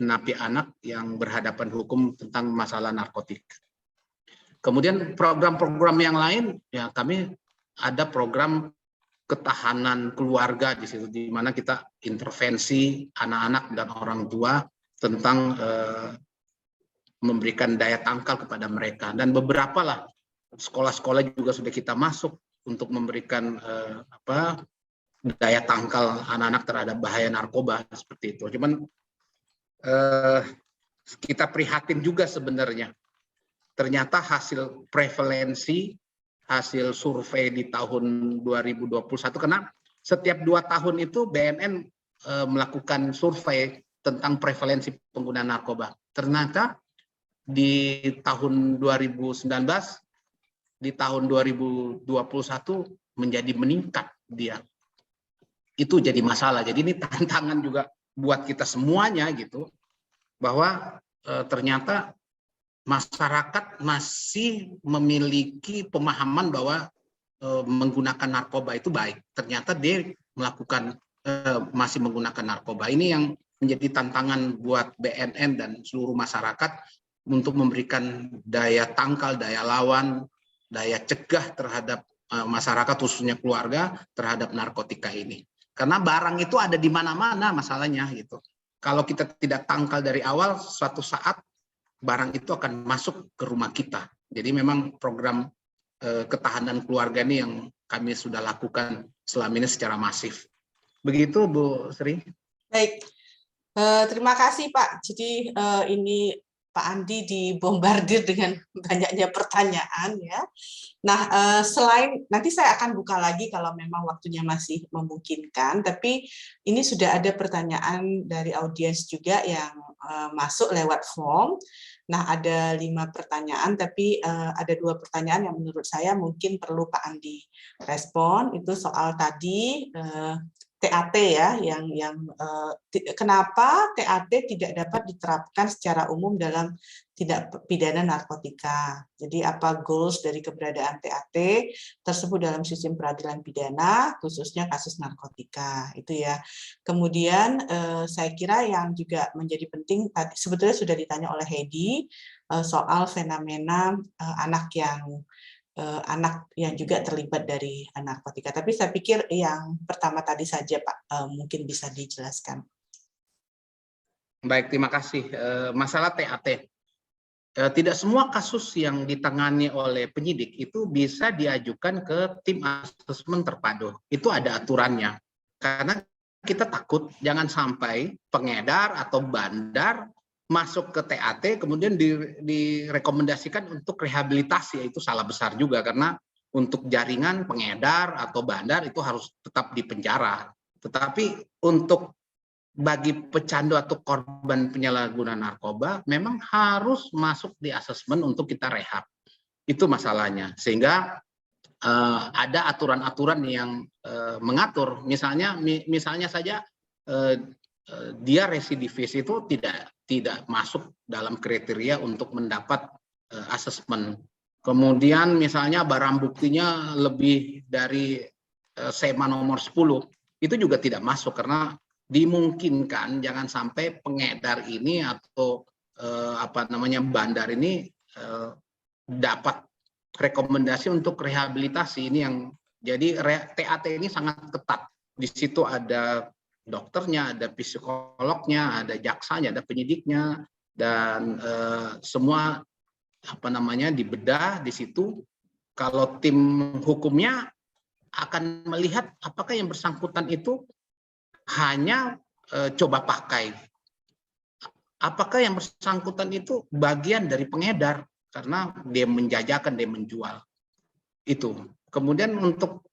napi anak yang berhadapan hukum tentang masalah narkotika. Kemudian program-program yang lain, ya kami ada program ketahanan keluarga di situ, di mana kita intervensi anak-anak dan orang tua tentang memberikan daya tangkal kepada mereka. Dan beberapa lah sekolah-sekolah juga sudah kita masuk untuk memberikan daya tangkal anak-anak terhadap bahaya narkoba seperti itu. Cuman kita prihatin juga sebenarnya. Ternyata hasil prevalensi, hasil survei di tahun 2021, karena setiap 2 tahun itu BNN melakukan survei tentang prevalensi penggunaan narkoba. Ternyata di tahun 2019, di tahun 2021 menjadi meningkat dia. Itu jadi masalah. Jadi ini tantangan juga buat kita semuanya gitu, bahwa ternyata masyarakat masih memiliki pemahaman bahwa menggunakan narkoba itu baik. Ternyata dia masih menggunakan narkoba. Ini yang menjadi tantangan buat BNN dan seluruh masyarakat untuk memberikan daya tangkal, daya lawan, daya cegah terhadap masyarakat, khususnya keluarga, terhadap narkotika ini. Karena barang itu ada di mana-mana masalahnya gitu. Kalau kita tidak tangkal dari awal, suatu saat barang itu akan masuk ke rumah kita. Jadi memang program ketahanan keluarga ini yang kami sudah lakukan selama ini secara masif. Begitu Bu Sri. Baik, terima kasih Pak. Jadi ini Pak Andi dibombardir dengan banyaknya pertanyaan ya. Nah, selain nanti saya akan buka lagi kalau memang waktunya masih memungkinkan, tapi ini sudah ada pertanyaan dari audiens juga yang masuk lewat form. Nah, ada 5 pertanyaan, tapi ada 2 pertanyaan yang menurut saya mungkin perlu Pak Andi respon. Itu soal tadi TAT ya, yang kenapa TAT tidak dapat diterapkan secara umum dalam tindak pidana narkotika. Jadi apa goals dari keberadaan TAT tersebut dalam sistem peradilan pidana, khususnya kasus narkotika, itu ya. Kemudian saya kira yang juga menjadi penting, tadi sebetulnya sudah ditanya oleh Hedi, soal fenomena anak yang juga terlibat dari narkotika. Tapi saya pikir yang pertama tadi saja Pak, mungkin bisa dijelaskan. Baik, terima kasih. Masalah TAT. Tidak semua kasus yang ditangani oleh penyidik itu bisa diajukan ke tim asesmen terpadu. Itu ada aturannya. Karena kita takut jangan sampai pengedar atau bandar masuk ke TAT, kemudian direkomendasikan untuk rehabilitasi. Itu salah besar juga, karena untuk jaringan pengedar atau bandar itu harus tetap di penjara. Tetapi untuk bagi pecandu atau korban penyalahgunaan narkoba, memang harus masuk di asesmen untuk kita rehab. Itu masalahnya. Sehingga ada aturan-aturan yang mengatur. Misalnya saja dia residivis itu tidak masuk dalam kriteria untuk mendapat asesmen. Kemudian misalnya barang buktinya lebih dari SEMA nomor 10, itu juga tidak masuk, karena dimungkinkan jangan sampai pengedar ini atau bandar ini dapat rekomendasi untuk rehabilitasi. Ini yang jadi TAT ini sangat ketat. Di situ ada dokternya, ada psikolognya, ada jaksanya, ada penyidiknya, dan semua dibedah di situ. Kalau tim hukumnya akan melihat apakah yang bersangkutan itu hanya coba pakai, apakah yang bersangkutan itu bagian dari pengedar karena dia menjajakan, dia menjual. Itu. Kemudian untuk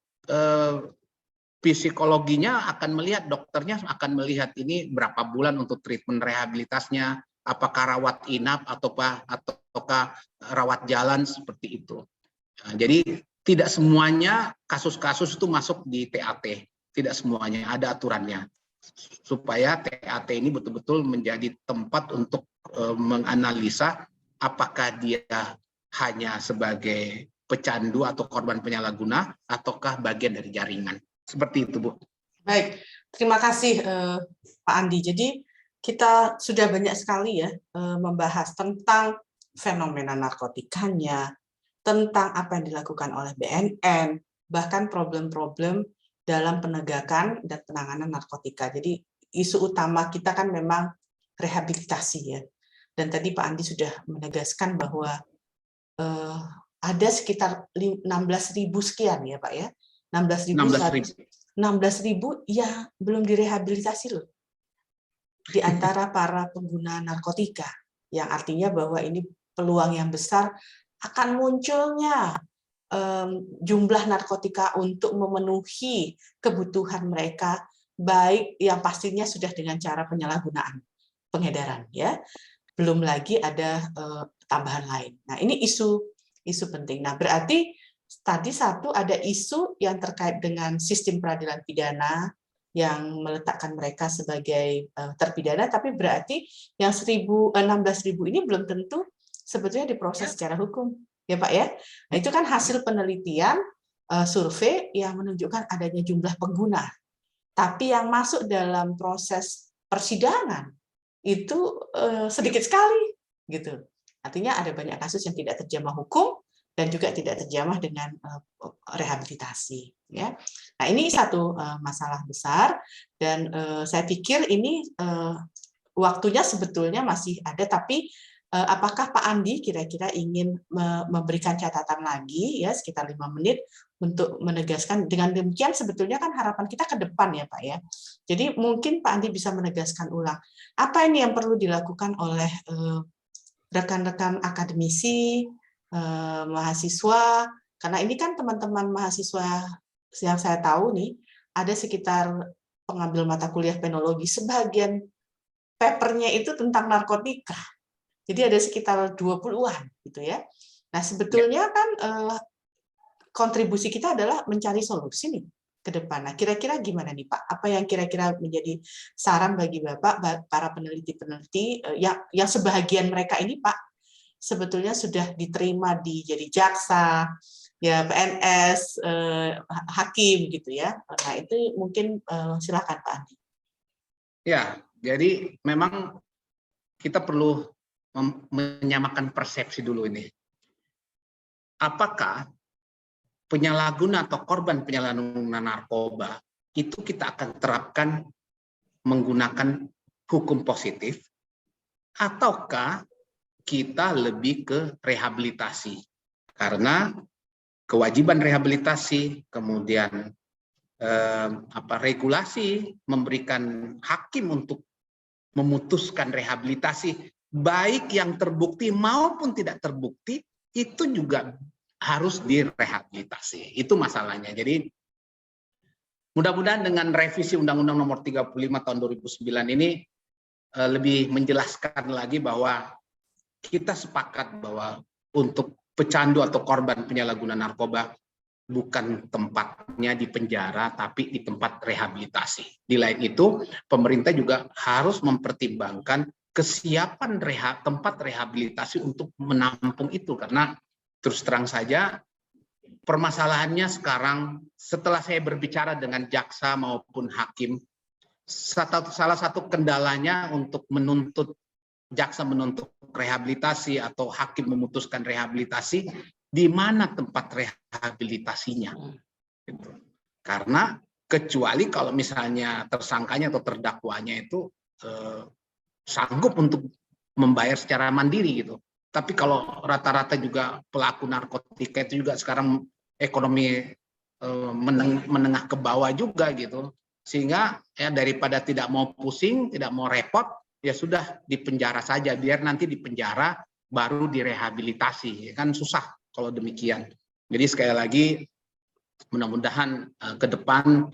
psikologinya akan melihat, dokternya akan melihat ini berapa bulan untuk treatment rehabilitasnya, apakah rawat inap ataukah rawat jalan, seperti itu. Nah, jadi tidak semuanya kasus-kasus itu masuk di TAT, tidak semuanya, ada aturannya. supaya TAT ini betul-betul menjadi tempat untuk menganalisa apakah dia hanya sebagai pecandu atau korban penyalahguna ataukah bagian dari jaringan. Seperti itu, Bu. Baik, terima kasih Pak Andi. Jadi kita sudah banyak sekali ya membahas tentang fenomena narkotikanya, tentang apa yang dilakukan oleh BNN, bahkan problem-problem dalam penegakan dan penanganan narkotika. Jadi isu utama kita kan memang rehabilitasi ya. Dan tadi Pak Andi sudah menegaskan bahwa ada sekitar 16.000 sekian ya Pak ya. 16.000 ya belum direhabilitasi loh. Di antara para pengguna narkotika. Yang artinya bahwa ini peluang yang besar akan munculnya jumlah narkotika untuk memenuhi kebutuhan mereka, baik yang pastinya sudah dengan cara penyalahgunaan, pengedaran ya. Belum lagi ada tambahan lain. Nah, ini isu penting. Nah, berarti tadi satu ada isu yang terkait dengan sistem peradilan pidana yang meletakkan mereka sebagai terpidana, tapi berarti yang 16.000 ini belum tentu sebetulnya diproses secara hukum, ya Pak ya. Nah, itu kan hasil penelitian survei yang menunjukkan adanya jumlah pengguna. Tapi yang masuk dalam proses persidangan itu sedikit sekali, gitu. Artinya ada banyak kasus yang tidak terjamah hukum dan juga tidak terjamah dengan rehabilitasi. Ya. Nah, ini satu masalah besar dan saya pikir ini waktunya sebetulnya masih ada, tapi apakah Pak Andi kira-kira ingin memberikan catatan lagi ya sekitar 5 menit untuk menegaskan, dengan demikian sebetulnya kan harapan kita ke depan ya Pak ya. Jadi mungkin Pak Andi bisa menegaskan ulang apa ini yang perlu dilakukan oleh rekan-rekan akademisi, mahasiswa, karena ini kan teman-teman mahasiswa yang saya tahu nih, ada sekitar pengambil mata kuliah penologi, sebagian papernya itu tentang narkotika. Jadi ada sekitar 20-an gitu ya. Nah, sebetulnya kan kontribusi kita adalah mencari solusi nih ke depan. Nah, kira-kira gimana nih Pak? Apa yang kira-kira menjadi saran bagi Bapak, para peneliti-peneliti yang sebahagian mereka ini Pak sebetulnya sudah diterima jadi jaksa, ya PNS, hakim gitu ya. Nah, itu mungkin silakan Pak Andi. Ya, jadi memang kita perlu menyamakan persepsi dulu ini. Apakah penyalahguna atau korban penyalahguna narkoba itu kita akan terapkan menggunakan hukum positif, ataukah kita lebih ke rehabilitasi? Karena kewajiban rehabilitasi, kemudian regulasi memberikan hakim untuk memutuskan rehabilitasi, baik yang terbukti maupun tidak terbukti, itu juga harus direhabilitasi. Itu masalahnya. Jadi mudah-mudahan dengan revisi Undang-Undang Nomor 35 Tahun 2009 ini lebih menjelaskan lagi bahwa kita sepakat bahwa untuk pecandu atau korban penyalahguna narkoba bukan tempatnya di penjara, tapi di tempat rehabilitasi. Di lain itu, pemerintah juga harus mempertimbangkan kesiapan tempat rehabilitasi untuk menampung itu. Karena terus terang saja, permasalahannya sekarang setelah saya berbicara dengan jaksa maupun hakim, salah satu kendalanya untuk jaksa menuntut rehabilitasi atau hakim memutuskan rehabilitasi, di mana tempat rehabilitasinya. Gitu. Karena kecuali kalau misalnya tersangkanya atau terdakwanya itu sanggup untuk membayar secara mandiri gitu. Tapi kalau rata-rata juga pelaku narkotika itu juga sekarang ekonomi menengah ke bawah juga gitu. Sehingga ya daripada tidak mau pusing, tidak mau repot, ya sudah di penjara saja, biar nanti di penjara baru direhabilitasi. Kan susah kalau demikian. Jadi sekali lagi mudah-mudahan ke depan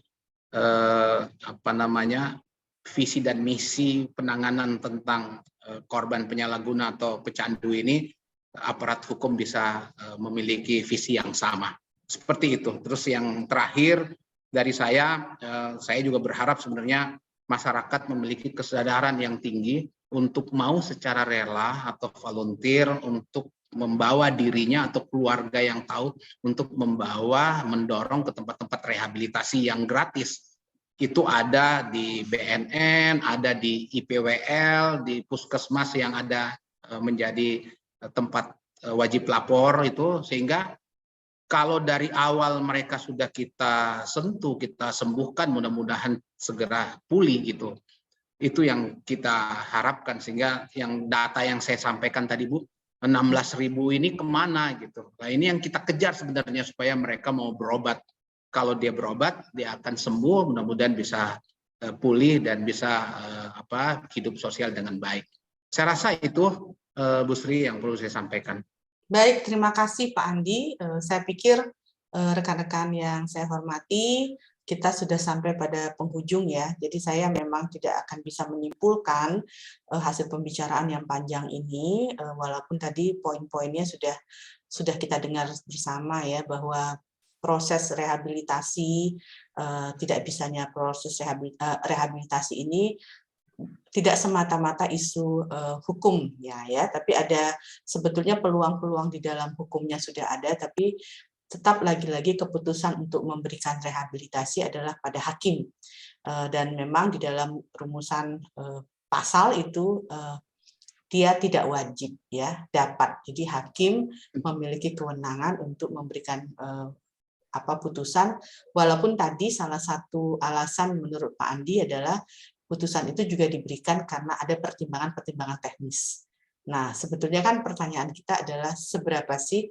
visi dan misi penanganan tentang korban penyalahguna atau pecandu ini, aparat hukum bisa memiliki visi yang sama. Seperti itu. Terus yang terakhir dari saya juga berharap sebenarnya masyarakat memiliki kesadaran yang tinggi untuk mau secara rela atau volunteer untuk membawa dirinya atau keluarga yang tahu untuk mendorong ke tempat-tempat rehabilitasi yang gratis. Itu ada di BNN, ada di IPWL, di puskesmas yang ada menjadi tempat wajib lapor itu, sehingga kalau dari awal mereka sudah kita sentuh, kita sembuhkan, mudah-mudahan segera pulih gitu. Itu yang kita harapkan, sehingga yang data yang saya sampaikan tadi Bu, 16.000 ini kemana gitu. Nah ini yang kita kejar sebenarnya supaya mereka mau berobat. Kalau dia berobat, dia akan sembuh, mudah-mudahan bisa pulih dan bisa hidup sosial dengan baik. Saya rasa itu Bu Sri yang perlu saya sampaikan. Baik, terima kasih Pak Andi. Saya pikir rekan-rekan yang saya hormati, kita sudah sampai pada penghujung ya. Jadi saya memang tidak akan bisa menyimpulkan hasil pembicaraan yang panjang ini, walaupun tadi poin-poinnya sudah kita dengar bersama ya, bahwa proses rehabilitasi, tidak bisanya proses rehabilitasi ini tidak semata-mata isu hukum ya, tapi ada sebetulnya peluang-peluang di dalam hukumnya sudah ada, tapi tetap lagi-lagi keputusan untuk memberikan rehabilitasi adalah pada hakim, dan memang di dalam rumusan pasal itu dia tidak wajib ya dapat. Jadi hakim memiliki kewenangan untuk memberikan putusan, walaupun tadi salah satu alasan menurut Pak Andi adalah putusan itu juga diberikan karena ada pertimbangan-pertimbangan teknis. Nah, sebetulnya kan pertanyaan kita adalah seberapa sih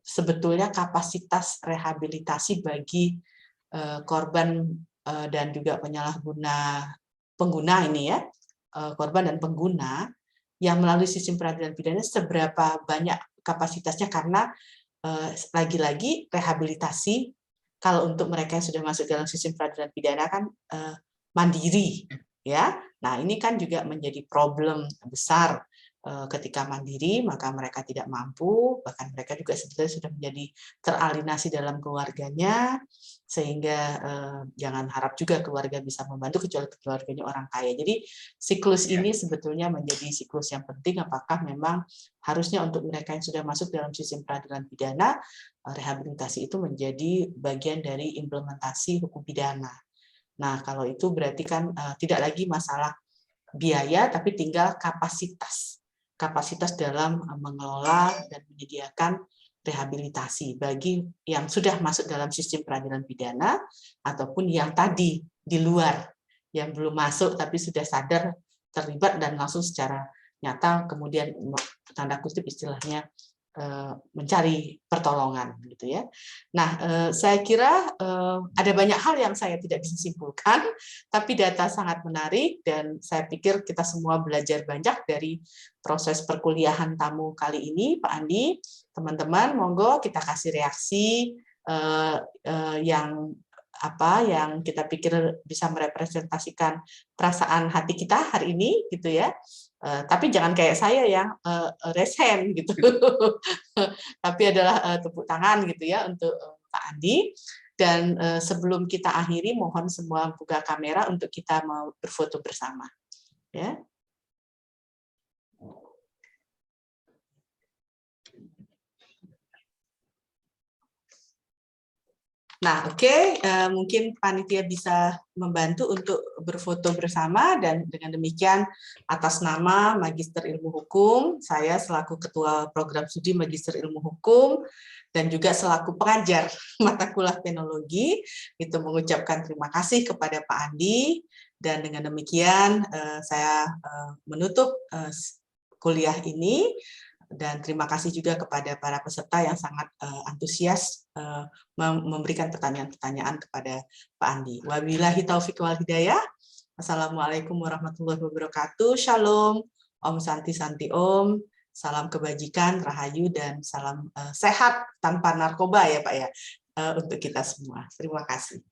sebetulnya kapasitas rehabilitasi bagi korban dan juga pengguna ini ya, korban dan pengguna yang melalui sistem peradilan pidana, seberapa banyak kapasitasnya, karena lagi-lagi rehabilitasi kalau untuk mereka yang sudah masuk dalam sistem peradilan pidana kan mandiri ya. Nah, ini kan juga menjadi problem besar ketika mandiri, maka mereka tidak mampu, bahkan mereka juga sebetulnya sudah menjadi teralinasi dalam keluarganya, sehingga jangan harap juga keluarga bisa membantu kecuali keluarganya orang kaya. Jadi siklus ini sebetulnya menjadi siklus yang penting, apakah memang harusnya untuk mereka yang sudah masuk dalam sistem peradilan pidana, rehabilitasi itu menjadi bagian dari implementasi hukum pidana. Nah, kalau itu berarti kan tidak lagi masalah biaya, tapi tinggal kapasitas dalam mengelola dan menyediakan rehabilitasi bagi yang sudah masuk dalam sistem peradilan pidana ataupun yang tadi di luar, yang belum masuk tapi sudah sadar terlibat dan langsung secara nyata kemudian tanda kutip istilahnya mencari pertolongan gitu ya. Nah, saya kira ada banyak hal yang saya tidak bisa simpulkan, tapi data sangat menarik dan saya pikir kita semua belajar banyak dari proses perkuliahan tamu kali ini, Pak Andi. Teman-teman, monggo kita kasih reaksi yang kita pikir bisa merepresentasikan perasaan hati kita hari ini gitu ya. Tapi jangan kayak saya yang raise hand gitu, tapi adalah tepuk tangan gitu ya untuk Pak Andi. Dan sebelum kita akhiri, mohon semua buka kamera untuk kita mau berfoto bersama. Ya. Nah, oke, mungkin panitia bisa membantu untuk berfoto bersama, dan dengan demikian atas nama Magister Ilmu Hukum, saya selaku Ketua Program Studi Magister Ilmu Hukum dan juga selaku pengajar mata kuliah penologi, itu mengucapkan terima kasih kepada Pak Andi, dan dengan demikian saya menutup kuliah ini. Dan terima kasih juga kepada para peserta yang sangat antusias memberikan pertanyaan-pertanyaan kepada Pak Andi. Wabillahi taufiq wal hidayah. Assalamualaikum warahmatullahi wabarakatuh. Shalom, Om Santi Santi Om. Salam kebajikan, rahayu, dan salam sehat tanpa narkoba ya Pak ya, untuk kita semua. Terima kasih.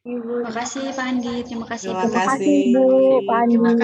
Terima kasih Pak Andi. Terima kasih. Terima kasih Bu, Pak Andi.